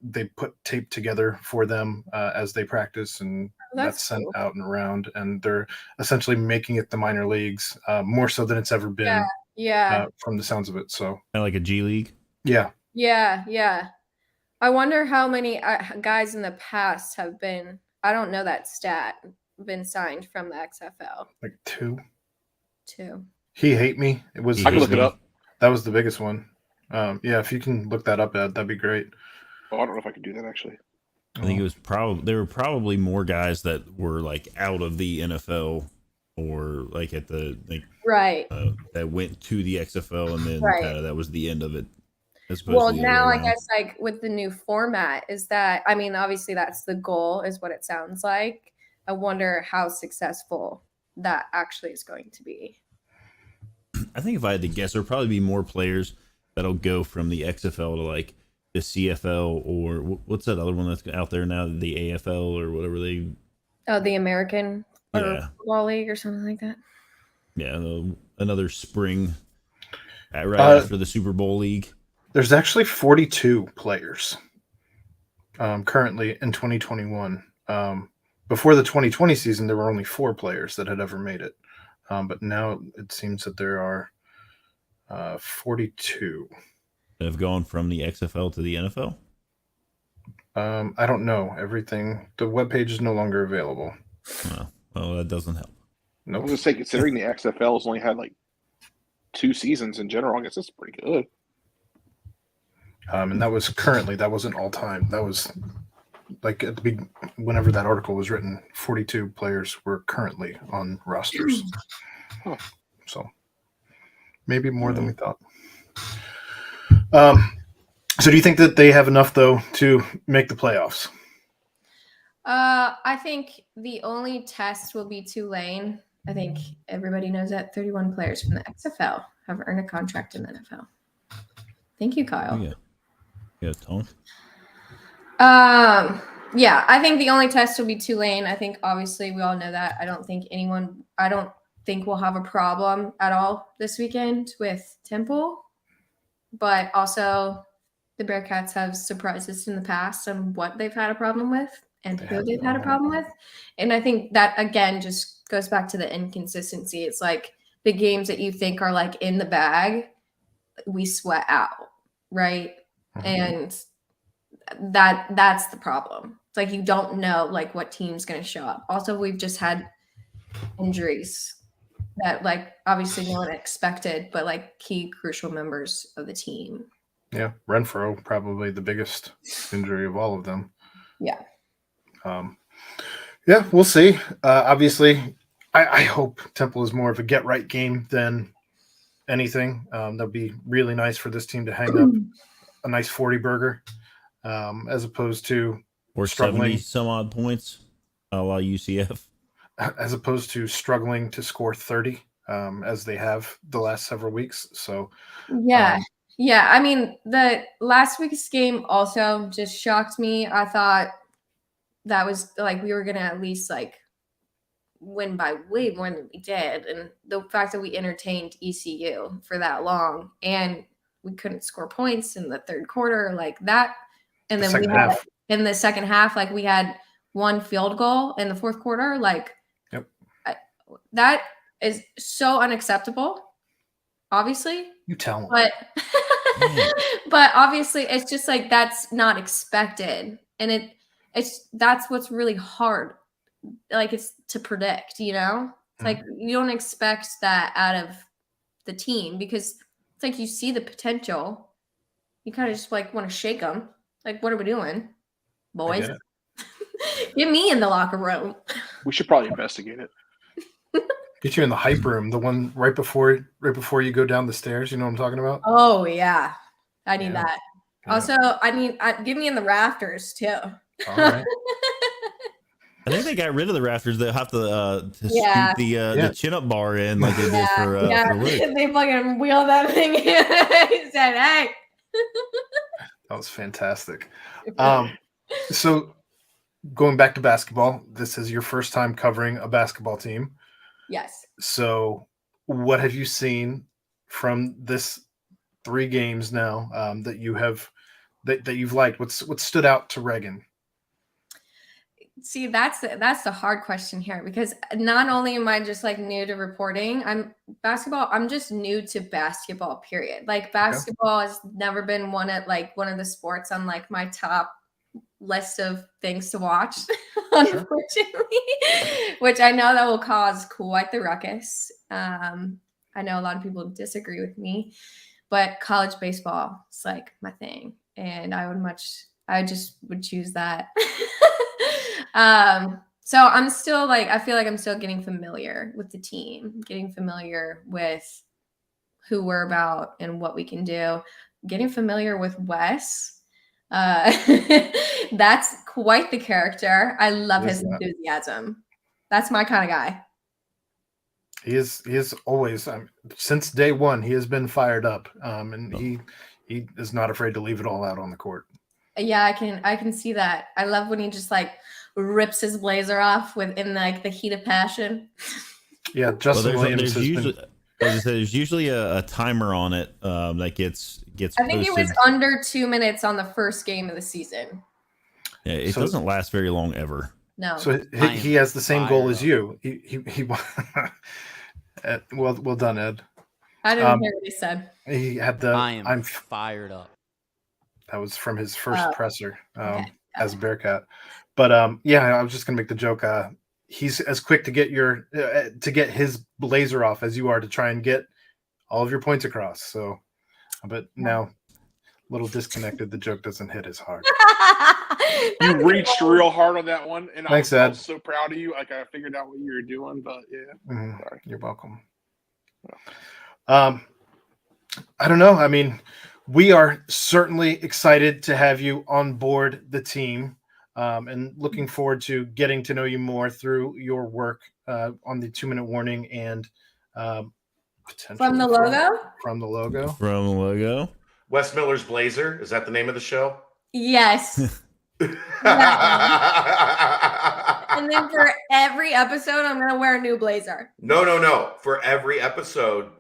they put tape together for them as they practice, and that's sent out and around, and they're essentially making it the minor leagues more so than it's ever been. Yeah. From the sounds of it. So Kind of like a G League. Yeah. I wonder how many guys in the past have been, I don't know that stat, been signed from the XFL. Like 2. He Hate Me. It was. I can look it up. That was the biggest one. Yeah, if you can look that up, Ed, that'd be great. Oh, I don't know if I can do that actually. I think it was there were probably more guys that were like out of the NFL or like at the right that went to the XFL, and then kind of that was the end of it. Well, now I guess like with the new format is that, I mean, obviously that's the goal is what it sounds like. I wonder how successful that actually is going to be. I think if I had to guess, there'll probably be more players that'll go from the XFL to like the CFL or what's that other one that's out there now, the AFL or whatever they. Oh, the American Football League or something like that. Yeah, another spring right after the Super Bowl league. There's actually 42 players currently in 2021. Before the 2020 season, there were only 4 players that had ever made it. But now it seems that there are 42. That have gone from the XFL to the NFL? I don't know. Everything, the webpage is no longer available. Well, that doesn't help. Nope. I was going to say, considering the XFL has only had like 2 seasons in general, I guess that's pretty good. And that wasn't all time. That was like at the big, whenever that article was written, 42 players were currently on rosters. Huh. So maybe more than we thought. So do you think that they have enough though to make the playoffs? I think the only test will be Tulane. I think everybody knows that 31 players from the XFL have earned a contract in the NFL. Thank you, Kyle. Yeah, Tom. Yeah, I think the only test will be Tulane. I think obviously we all know that. I don't think we'll have a problem at all this weekend with Temple. But also the Bearcats have surprised us in the past on what they've had a problem with and who they've had a problem with. And I think that, again, just goes back to the inconsistency. It's like the games that you think are like in the bag, we sweat out, right? Mm-hmm. And that's the problem. It's like you don't know like what team's going to show up. Also, we've just had injuries that like obviously no one expected, but like key crucial members of the team. Yeah, Renfro probably the biggest injury of all of them. Yeah. Yeah, we'll see. Obviously, I hope Temple is more of a get right game than anything. That'd be really nice for this team to hang up a nice 40 burger, as opposed to or struggling 70 some odd points, a la UCF, as opposed to struggling to score 30, as they have the last several weeks. So yeah. I mean, the last week's game also just shocked me. I thought that was like we were gonna at least like win by way more than we did, and the fact that we entertained ECU for that long and we couldn't score points in the third quarter like that, and then we had in the second half like we had one field goal in the fourth quarter, like that is so unacceptable. Obviously, you tell them, but obviously it's just like that's not expected, and that's what's really hard. Like it's to predict, you know. It's like you don't expect that out of the team because it's like you see the potential, you kind of just like want to shake them. Like, what are we doing, boys? Get me in the locker room. We should probably investigate it. Get you in the hype room, the one right before you go down the stairs. You know what I'm talking about? Oh yeah, I need that. Yeah. Also, give me in the rafters too. All right. I think they got rid of the rafters. They have to scoot the chin-up bar in like they did for Luke. They fucking wheeled that thing in. He said, "Hey." That was fantastic. So going back to basketball, this is your first time covering a basketball team. Yes. So what have you seen from this 3 games now that you have that you've liked? What stood out to Reagan? See, that's the hard question here because not only am I just like new to reporting, I'm just new to basketball, period. Like basketball has never been one of the sports on like my top list of things to watch, unfortunately, which I know that will cause quite the ruckus. I know a lot of people disagree with me, but college baseball is like my thing, and I just would choose that. So I'm still like, I feel like I'm still getting familiar with the team, getting familiar with who we're about and what we can do, getting familiar with Wes. That's quite the character. I love his enthusiasm. That's my kind of guy. He is always, since day one, he has been fired up. And he is not afraid to leave it all out on the court. Yeah, I can see that. I love when he just like rips his blazer off within like the heat of passion. Yeah, Justin Williams there's usually a timer on it that gets I think it was under 2 minutes on the first game of the season. Yeah, it doesn't last very long ever. No. So he has the same goal as you. He Well done, Ed. I didn't hear what he said. He had the. I'm fired up. That was from his first presser Okay. as a Bearcat. But yeah, I was just gonna make the joke. He's as quick to get his blazer off as you are to try and get all of your points across. So, but now, a little disconnected. The joke doesn't hit as hard. You reached real hard on that one, and Thanks, I Ed. was so proud of you. Like I figured out what you were doing, but yeah. Sorry. You're welcome. I don't know. I mean, we are certainly excited to have you on board the team, and looking forward to getting to know you more through your work on the 2-minute warning and potentially From the logo? From the logo. From the logo. Wes Miller's Blazer. Is that the name of the show? Yes. And then for every episode, I'm gonna wear a new blazer. No. For every episode,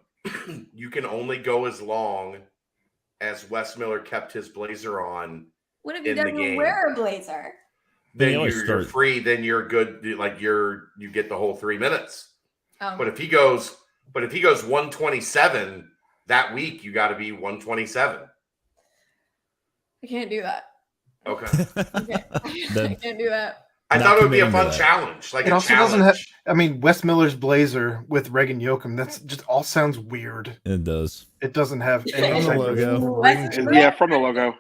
you can only go as long as Wes Miller kept his blazer on. What if he in the doesn't game. wear a blazer? Then They always you're start- free. Then you're good. Like you get the whole 3 minutes. Oh. But if he goes 127 that week, you got to be 127. I can't do that. Okay. Okay. I can't do that. I Not thought it would be a committing to fun that. challenge. Like It a also challenge. doesn't have. I mean, Wes Miller's blazer with Reagan Yoakum. That's just all sounds weird. It does. It doesn't have From any the type logo. of Wes ring to Miller? it. Yeah, from the logo.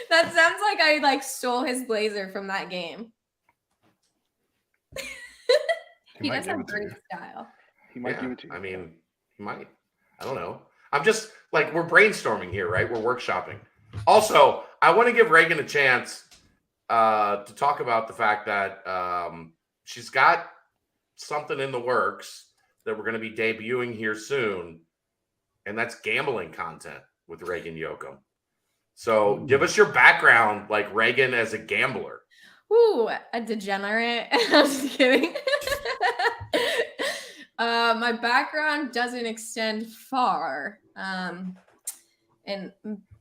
That sounds like I stole his blazer from that game. He might does give have it to great you. style. He might Yeah, give it to you. I mean, he might. I don't know. I'm just like, we're brainstorming here, right? We're workshopping. Also, I want to give Reagan a chance to talk about the fact that she's got something in the works that we're going to be debuting here soon, and that's gambling content with Reagan Yoakum. So give us your background, like Reagan as a gambler. Ooh, a degenerate. I'm just kidding. My background doesn't extend far. And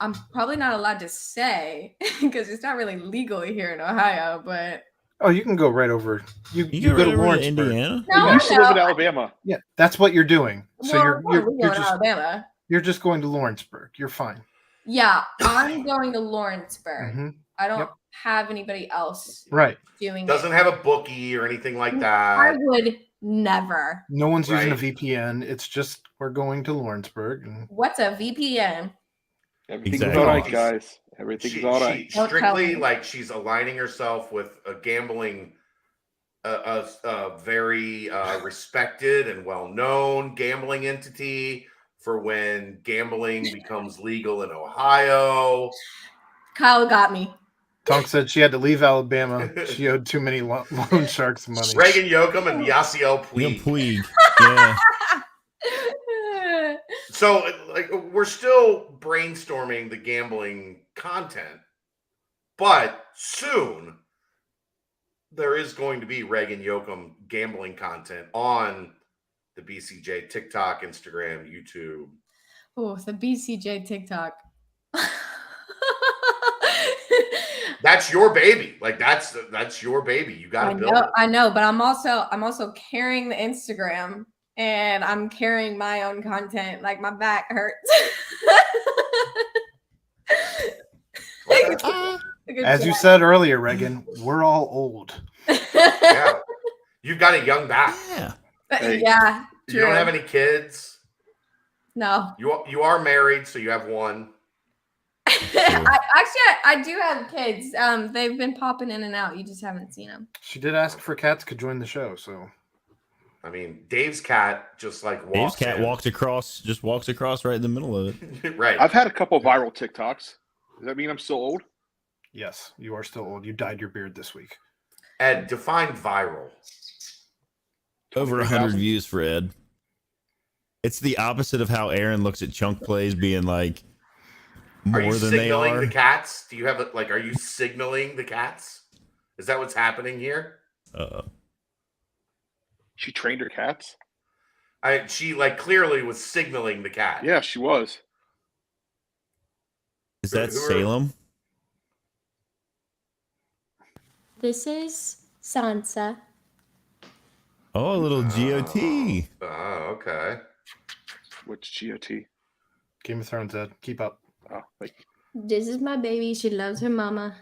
I'm probably not allowed to say because it's not really legal here in Ohio, but Oh, you can go right over. You You go go to right over to Lawrenceburg. Indiana. no, You I used to live in know. Alabama. Yeah, that's what you're doing. So Well, you're I'm legal in just Alabama. you're just going to Lawrenceburg. You're fine. Yeah, I'm going to Lawrenceburg. Mhm. I don't Yep. have anybody else Right. doing Doesn't it. have a bookie or anything like I that. would never. No one's using a Right. VPN. It's just we're going to Lawrenceburg. And What's a VPN? Everything's Exactly. all right, guys. Everything's She all right. Don't tell strictly me. like she's aligning herself with a gambling, a very respected and well-known gambling entity for when gambling becomes legal in Ohio. Kyle got me. Tonk said she had to leave Alabama. She owed too many loan sharks money. Reagan Yoakum and Yasiel Yeah, Puig. Puig. Yeah. So like we're still brainstorming the gambling content, but soon there is going to be Reagan Yoakum gambling content on the BCJ TikTok, Instagram, YouTube. Oh, the BCJ TikTok. That's your baby. Like that's your baby. You got to build it. I know, but I'm also carrying the Instagram and I'm carrying my own content. Like my back hurts. Okay. As you said earlier, Reagan, we're all old. Yeah. You've got a young back. Yeah. Hey. Yeah. You don't true. have any kids. No. You are married, so you have one. I do have kids. They've been popping in and out. You just haven't seen them. She did ask for cats could join the show, so I mean, Dave's cat just like walks. Dave's cat in. walks across right in the middle of it. Right. I've had a couple viral TikToks. Does that mean I'm still old? yes, you are still old. You dyed your beard this week. Ed, define viral. Over 100 23,000. views for Ed. It's the opposite of how Aaron looks at chunk plays being like Are you more than they signaling are. the cats? Do you have it like? Are you signaling the cats? Is that what's happening here? She trained her cats? She like clearly was signaling the cat. Yeah, she was. Is that Who are- Salem? This is Sansa. Oh, a little GOT. Oh, okay. Which GOT? Game of Thrones, Ed. Keep up. Oh, thank you. This is my baby. She loves her mama.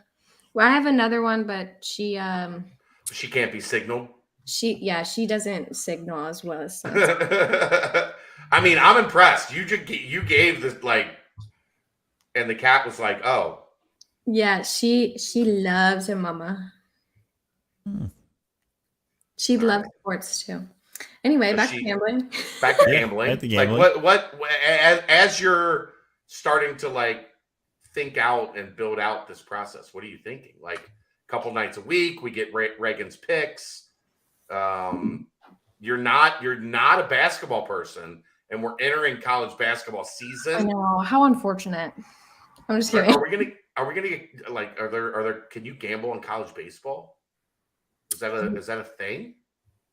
Well, I have another one, but she can't be signaled. she doesn't signal as well as I mean, I'm impressed. You gave this like, and the cat was like, "Oh, yeah." She loves her mama. She loves sports too. Anyway, So back to gambling. Back to Yeah, gambling. back to gambling. Like what as you're starting to like think out and build out this process, what are you thinking? Like a couple nights a week, we get Reagan's picks. You're not a basketball person, and we're entering college basketball season. I know, how unfortunate. I'm just kidding. Are we gonna get like are there can you gamble on college baseball? Is that a thing?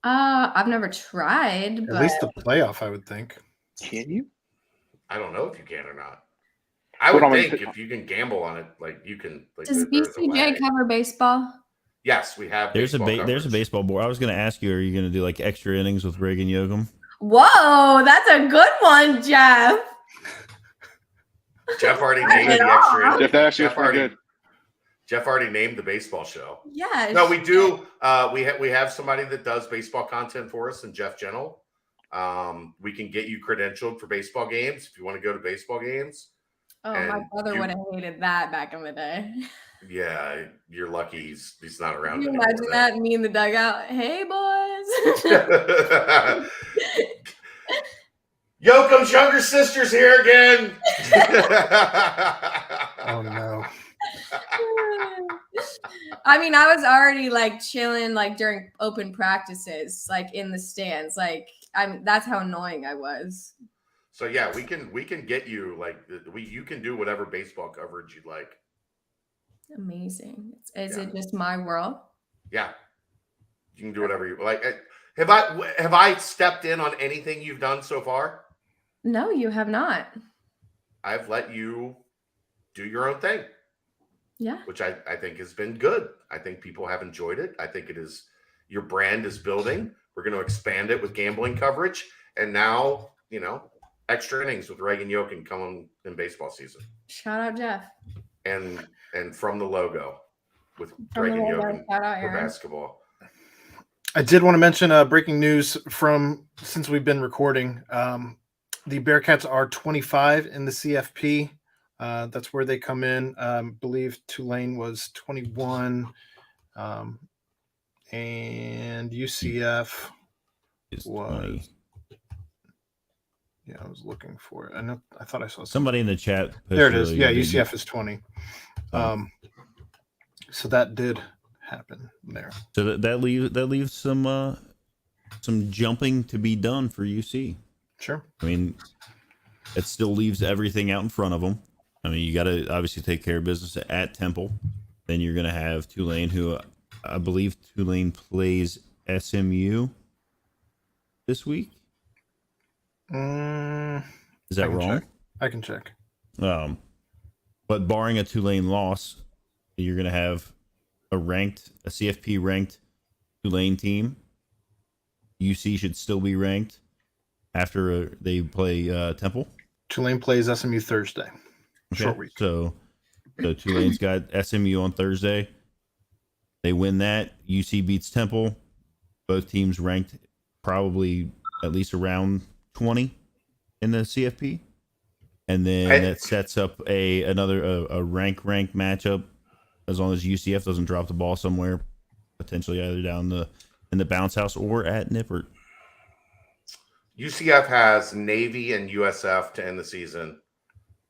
I've never tried, but At least the playoff, I would think. Can you? I don't know if you can or not. I would think if you can gamble on it, like you can. Like, does there's a way. BCJ cover baseball? Yes, we have. There's a coverage. baseball board. I was going to ask you, are you going to do like extra innings with Reagan Yoakum? Whoa, that's a good one, Jeff. Jeff already named the extra. Jeff, that actually was pretty good. Jeff already named the baseball show. Yeah. No, we do. We have somebody that does baseball content for us, and Jeff Gentle. We can get you credentialed for baseball games if you want to go to baseball games. Oh, my brother would have hated that back in the day. Yeah, you're lucky he's not around. Can you imagine that? Me in the dugout. Hey, boys. Yoakum's younger sister's here again. Oh no. I mean, I was already like chilling like during open practices, like in the stands. Like that's how annoying I was. So yeah, we can get you like you can do whatever baseball coverage you'd like. Amazing. Is it just my world? Yeah. You can do whatever you like. Have I stepped in on anything you've done so far? No, you have not. I've let you do your own thing. Yeah. Which I think has been good. I think people have enjoyed it. I think your brand is building. We're going to expand it with gambling coverage. And now, extra innings with Reagan Yoakum coming in baseball season. Shout out Jeff. And from the logo with Reagan Yoakum for basketball. I did want to mention breaking news from since we've been recording. The Bearcats are 25 in the CFP. That's where they come in. Believe Tulane was 21, and UCF was. Yeah, I was looking for it. I thought I saw somebody in the chat. There it is. Yeah, UCF is 20. So that did happen there. So that leaves some jumping to be done for UC. Sure. I mean, it still leaves everything out in front of them. I mean, you got to obviously take care of business at Temple. Then you're going to have Tulane, who I believe Tulane plays SMU this week. Is that wrong? Check. I can check. But barring a Tulane loss, you're going to have a CFP ranked Tulane team. UC should still be ranked after they play Temple. Tulane plays SMU Thursday. Okay. Short week. So Tulane's got SMU on Thursday. They win that. UC beats Temple. Both teams ranked probably at least around 20 in the CFP. And then that sets up another rank matchup as long as UCF doesn't drop the ball somewhere, potentially either down in the bounce house or at Nippert. UCF has Navy and USF to end the season.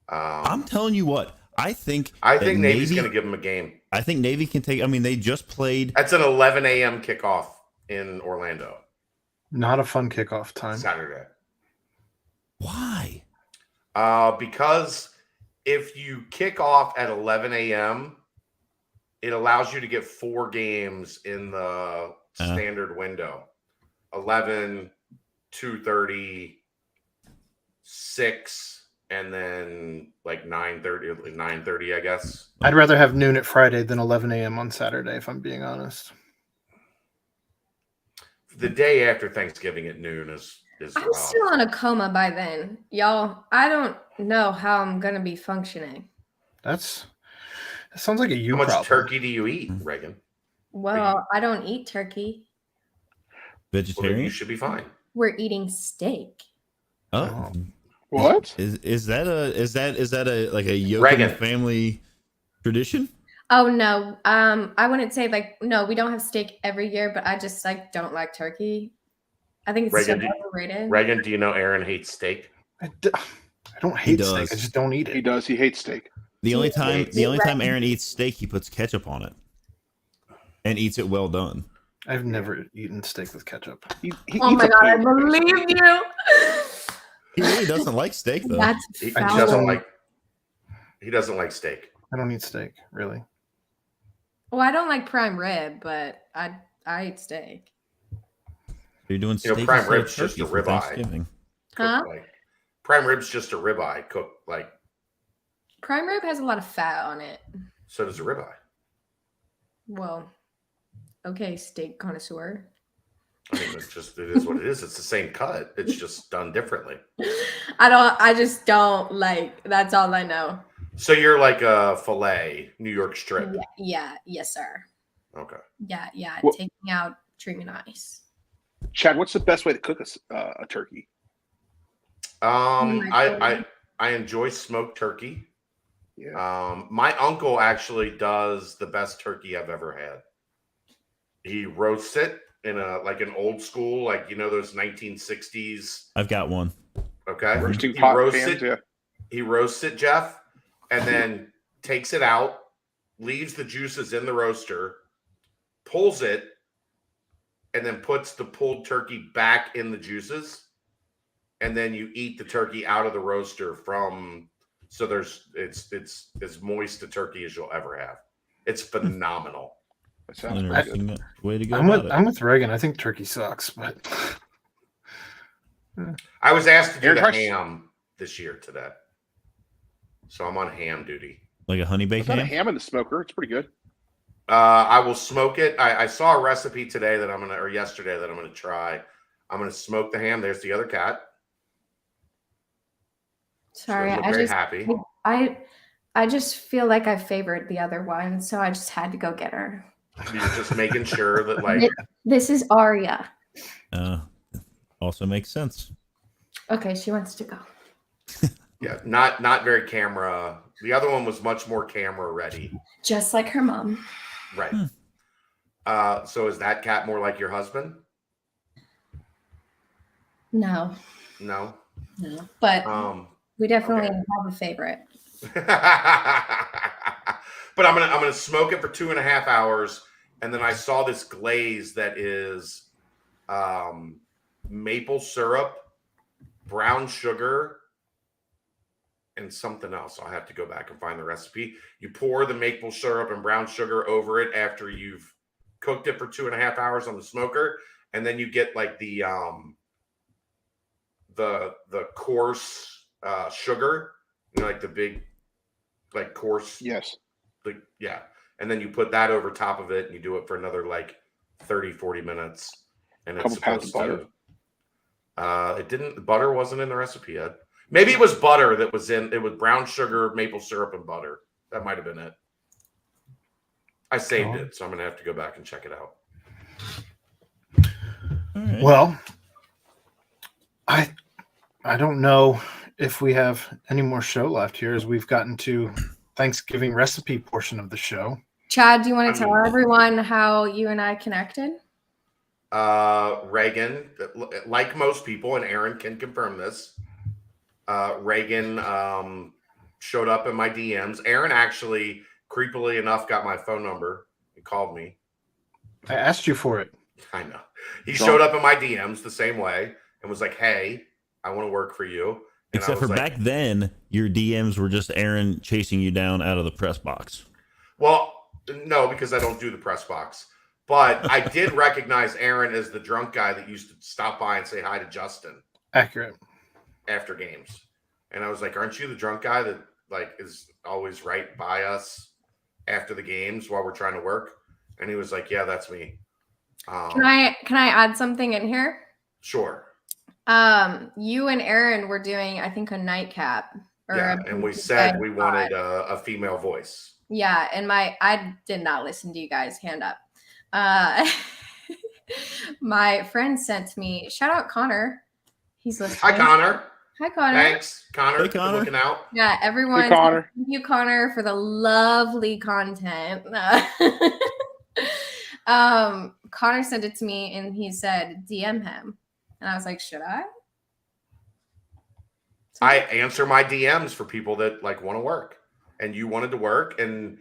I'm telling you what, I think Navy's going to give them a game. I think Navy can take. I mean, they just played. That's an 11 a.m. kickoff in Orlando. Not a fun kickoff time. Saturday. Why? Because if you kick off at 11 a.m., it allows you to get 4 games in the standard window. 11, 2:30, 6, and then like 9:30, I guess. I'd rather have noon at Friday than 11 a.m. on Saturday, if I'm being honest. the day after Thanksgiving at noon is I'm still on a coma by then, y'all. I don't know how I'm gonna be functioning. That sounds like a you How much problem. turkey do you eat, Reagan? Well, I don't eat turkey. Well, Vegetarian? then you should be fine. We're eating steak. Oh. What? Is that a like a Yokin Reagan. family tradition? Oh no. I wouldn't say like no, we don't have steak every year, but I just like don't like turkey. I think it's so overrated. Reagan, do you know Aaron hates steak? I don't hate steak. I just don't eat it. He does. He hates steak. The only time Aaron eats steak, he puts ketchup on it and eats it well done. I've never eaten steak with ketchup. He Oh eats my a god, I pig. believe you. He really doesn't like steak though. That's He foul. doesn't like steak. I don't eat steak, really. Well, I don't like prime rib, but I eat steak. You're doing steak prime instead of rib's just turkey a for ribeye. Thanksgiving. Huh? Prime rib's just a ribeye cooked like. Prime rib has a lot of fat on it. So does a ribeye. Well, okay, steak connoisseur. I mean, it is what it is. It's the same cut. It's just done differently. I just don't like, that's all I know. So you're like a filet New York strip. Yeah, yes, sir. Okay. Yeah. Well- Take me out, treat me nice. Chad, what's the best way to cook a turkey? I enjoy smoked turkey. Yeah. My uncle actually does the best turkey I've ever had. He roasts it in an old school, like those 1960s. I've got one. Okay. Roasting pot roasts pans, it. yeah. He roasts it, Jeff, and then takes it out, leaves the juices in the roaster, pulls it, and then puts the pulled turkey back in the juices. And then you eat the turkey out of the roaster it's as moist a turkey as you'll ever have. It's phenomenal. That sounds pretty good. Interesting way to go. I'm with Reagan. I think turkey sucks, but I was asked to do Aaron the Price- ham this year today. So I'm on ham duty. Like a honey I've baked done a ham. ham in the smoker. It's pretty good. I will smoke it. I saw a recipe today or yesterday that I'm gonna try. I'm gonna smoke the ham. There's the other cat. Sorry, She doesn't look very happy. I just feel like I favored the other one, so I just had to go get her. You're just making sure that This is Aria. Also makes sense. Okay, she wants to go. yeah, not very camera. The other one was much more camera ready. Just like her mom. Right. So is that cat more like your husband? No. No. But we definitely okay. have a favorite. But I'm gonna smoke it for 2.5 hours, and then I saw this glaze that is maple syrup, brown sugar, and something else. I'll have to go back and find the recipe. You pour the maple syrup and brown sugar over it after you've cooked it for 2.5 hours on the smoker, and then you get like the coarse sugar, like the big, like coarse. Yes. Yeah. And then you put that over top of it and you do it for another like 30-40 minutes. And it's Couple pounds of supposed to butter wasn't in the recipe yet. Maybe it was butter that was in it was brown sugar, maple syrup, and butter. That might have been it. I saved it, so I'm gonna have to go back and check it out. All right. well, I don't know if we have any more show left here, as we've gotten to Thanksgiving recipe portion of the show. Chad, do you want to tell everyone how you and I connected? Reagan, like most people, and Aaron can confirm this. Reagan showed up in my DMs. Aaron actually, creepily enough, got my phone number and called me. I asked you for it. I know. He showed up in my DMs the same way and was like, "Hey, I want to work for you." And Except for back then, your DMs were just Aaron chasing you down out of the press box. Well, no, because I don't do the press box. But I did recognize Aaron as the drunk guy that used to stop by and say hi to Justin Accurate. after games. And I was like, "Aren't you the drunk guy that is always right by us after the games while we're trying to work?" And he was like, "Yeah, that's me." Can I add something in here? Sure. You and Aaron were doing, I think, a nightcap. And we said we wanted a female voice. Yeah, and I did not listen to you guys. Hand up. My friend sent me, shout out Connor. He's listening. Hi, Connor. Hi, Connor. Thanks, Connor. Hey, Connor. For looking out. Yeah, everyone. Hey, Connor. Thank you, Connor, for the lovely content. Connor sent it to me and he said, DM him. And I was like, should I? I answer my DMs for people that like want to work, and you wanted to work. And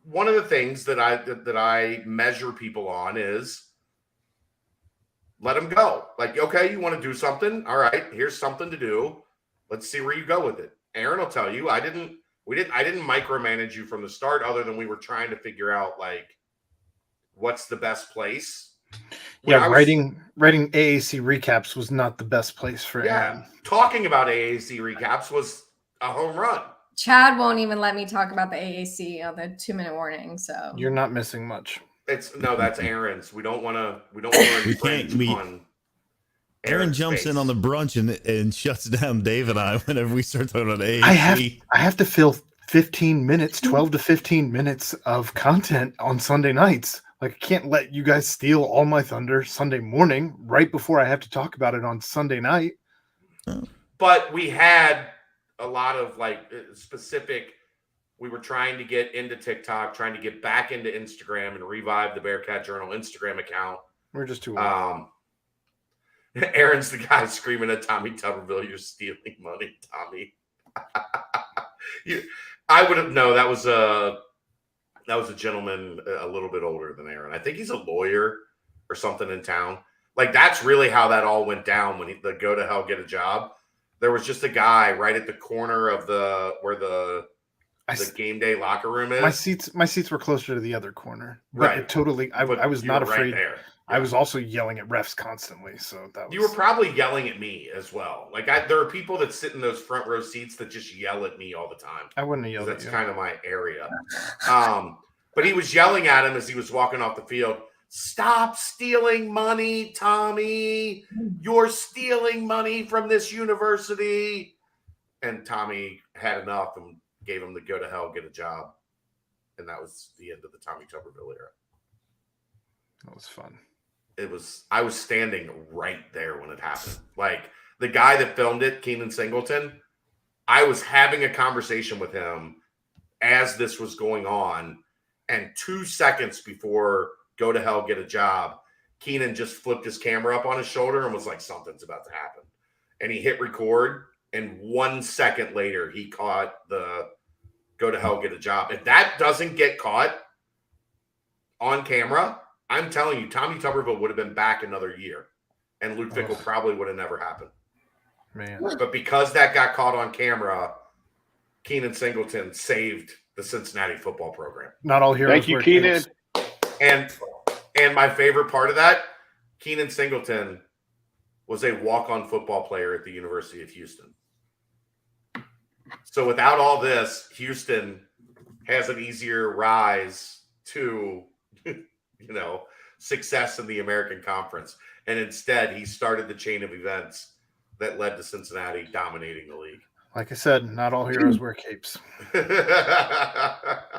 one of the things that I measure people on is let them go. Like, okay, you want to do something? All right, here's something to do. Let's see where you go with it. Aaron will tell you, I didn't micromanage you from the start, other than we were trying to figure out like what's the best place. Writing AAC recaps was not the best place for Aaron. Talking about AAC recaps was a home run. Chad won't even let me talk about the AAC on the 2-minute warning. So you're not missing much. That's Aaron's. We don't want to. Aaron jumps in on the brunch and shuts down Dave and I whenever we start talking about AAC. I have to fill 15 minutes, 12 to 15 minutes of content on Sunday nights. Like, I can't let you guys steal all my thunder Sunday morning right before I have to talk about it on Sunday night. But we had a lot of like specific. We were trying to get into TikTok, trying to get back into Instagram and revive the Bearcat Journal Instagram account. We're just too Aaron's the guy screaming at Tommy Tuberville, "You're stealing money, Tommy." I would have known that was a gentleman a little bit older than Aaron. I think he's a lawyer or something in town. Like, that's really how that all went down when the go to hell, get a job. There was just a guy right at the corner of where the game day locker room is. My seats were closer to the other corner. Right. I was not afraid. Right there. I was also yelling at refs constantly. So that was... You were probably yelling at me as well. Like, there are people that sit in those front row seats that just yell at me all the time. I wouldn't have yelled at you. That's kind of my area. But he was yelling at him as he was walking off the field. "Stop stealing money, Tommy. You're stealing money from this university." And Tommy had enough and gave him the go to hell, get a job. And that was the end of the Tommy Tuberville era. That was fun. I was standing right there when it happened. Like, the guy that filmed it, Keenan Singleton, I was having a conversation with him as this was going on. And 2 seconds before go to hell, get a job, Keenan just flipped his camera up on his shoulder and was like, something's about to happen. And he hit record. And 1 second later, he caught the go to hell, get a job. If that doesn't get caught on camera, I'm telling you, Tommy Tuberville would have been back another year. And Luke Fickell probably would have never happened. Man. But because that got caught on camera, Keenan Singleton saved the Cincinnati football program. Not all heroes. Thank you, Keenan. And my favorite part of that, Keenan Singleton was a walk-on football player at the University of Houston. So without all this, Houston has an easier rise to, success in the American Conference. And instead, he started the chain of events that led to Cincinnati dominating the league. Like I said, not all heroes wear capes.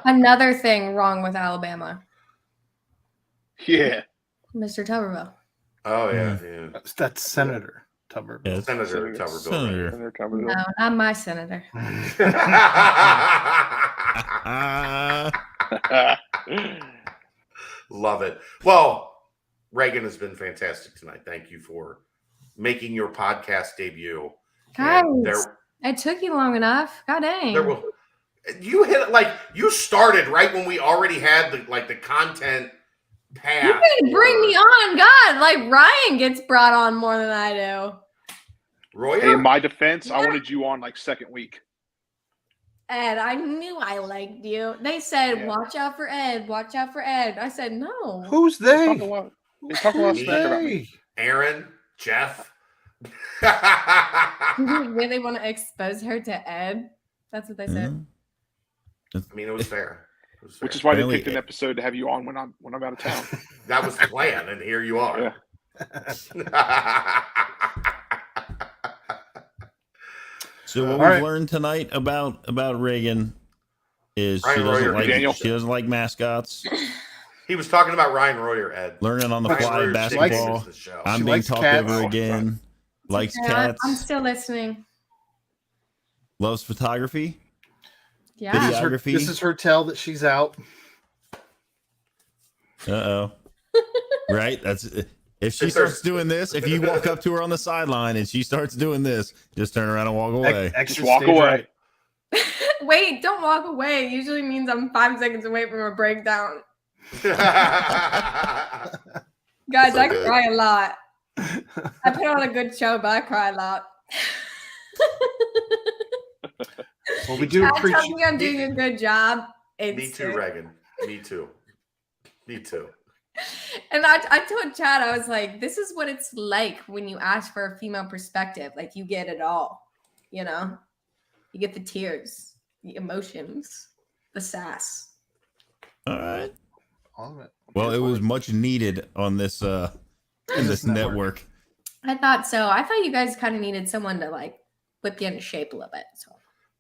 Another thing wrong with Alabama. Yeah. Mr. Tuberville. Oh, yeah. That's Senator Tuberville. Yeah, Senator Tuberville. Senator. No, not my senator. Love it. Well, Reagan has been fantastic tonight. Thank you for making your podcast debut. Guys, it took you long enough. God dang. You hit it like you started right when we already had the content path. You can bring me on. God, like Ryan gets brought on more than I do. Royer? In my defense, I wanted you on like second week. Ed, I knew I liked you. They said, watch out for Ed. Watch out for Ed. I said, no. Who's they? They talk a lot of smack about me. Aaron, Jeff. You really want to expose her to Ed? That's what they said. I mean, it was fair. Which is why Apparently- they picked an episode to have you on when I'm out of town. That was the plan, and here you are. Yeah. So what All we've right. learned tonight about Reagan is Ryan Royer, Daniel. she doesn't like mascots. He was talking about Ryan Royer, Ed. Learning on the Ryan fly Royer's basketball. nickname is the show. I'm She being likes talked cats. over again. Likes Yeah, cats. I'm still listening. Loves photography. Yeah. Videography. This is her tell that she's out. Uh-oh. Right? That's if she If starts there's- doing this, if you walk up to her on the sideline and she starts doing this, just turn around and walk away. Extra Just walk stage away. right. Wait, don't walk away. It usually means I'm 5 seconds away from a breakdown. Guys, So I good. cry a lot. I put on a good show, but I cry a lot. Well, we do Chad tells appreciate. me I'm doing a good job. Me too, Reagan. Me too. Me too. And I told Chad, I was like, this is what it's like when you ask for a female perspective. Like, you get it all, you know? You get the tears, the emotions, the sass. All right. All of it. Well, it was much needed on this in this network. I thought so. I thought you guys kind of needed someone to, like, whip you into shape a little bit. So.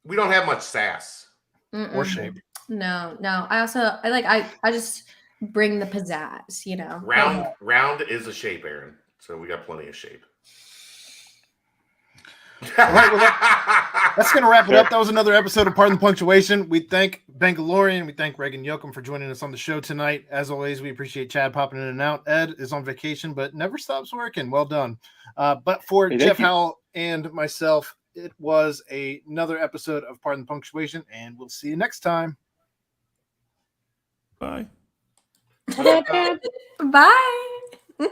We don't have much sass. Or shape. No. I just bring the pizzazz, you know. Round is a shape, Aaron. So we got plenty of shape. All right, well, that's going to wrap it up. That was another episode of Pardon the Punctuation. We thank Bengalorian. We thank Reagan Yoakum for joining us on the show tonight. As always, we appreciate Chad popping in and out. Ed is on vacation, but never stops working. Well done. But for Hey, Jeff thank you. Howell and myself, it was another episode of Pardon the Punctuation, and we'll see you next time. Bye. Bye.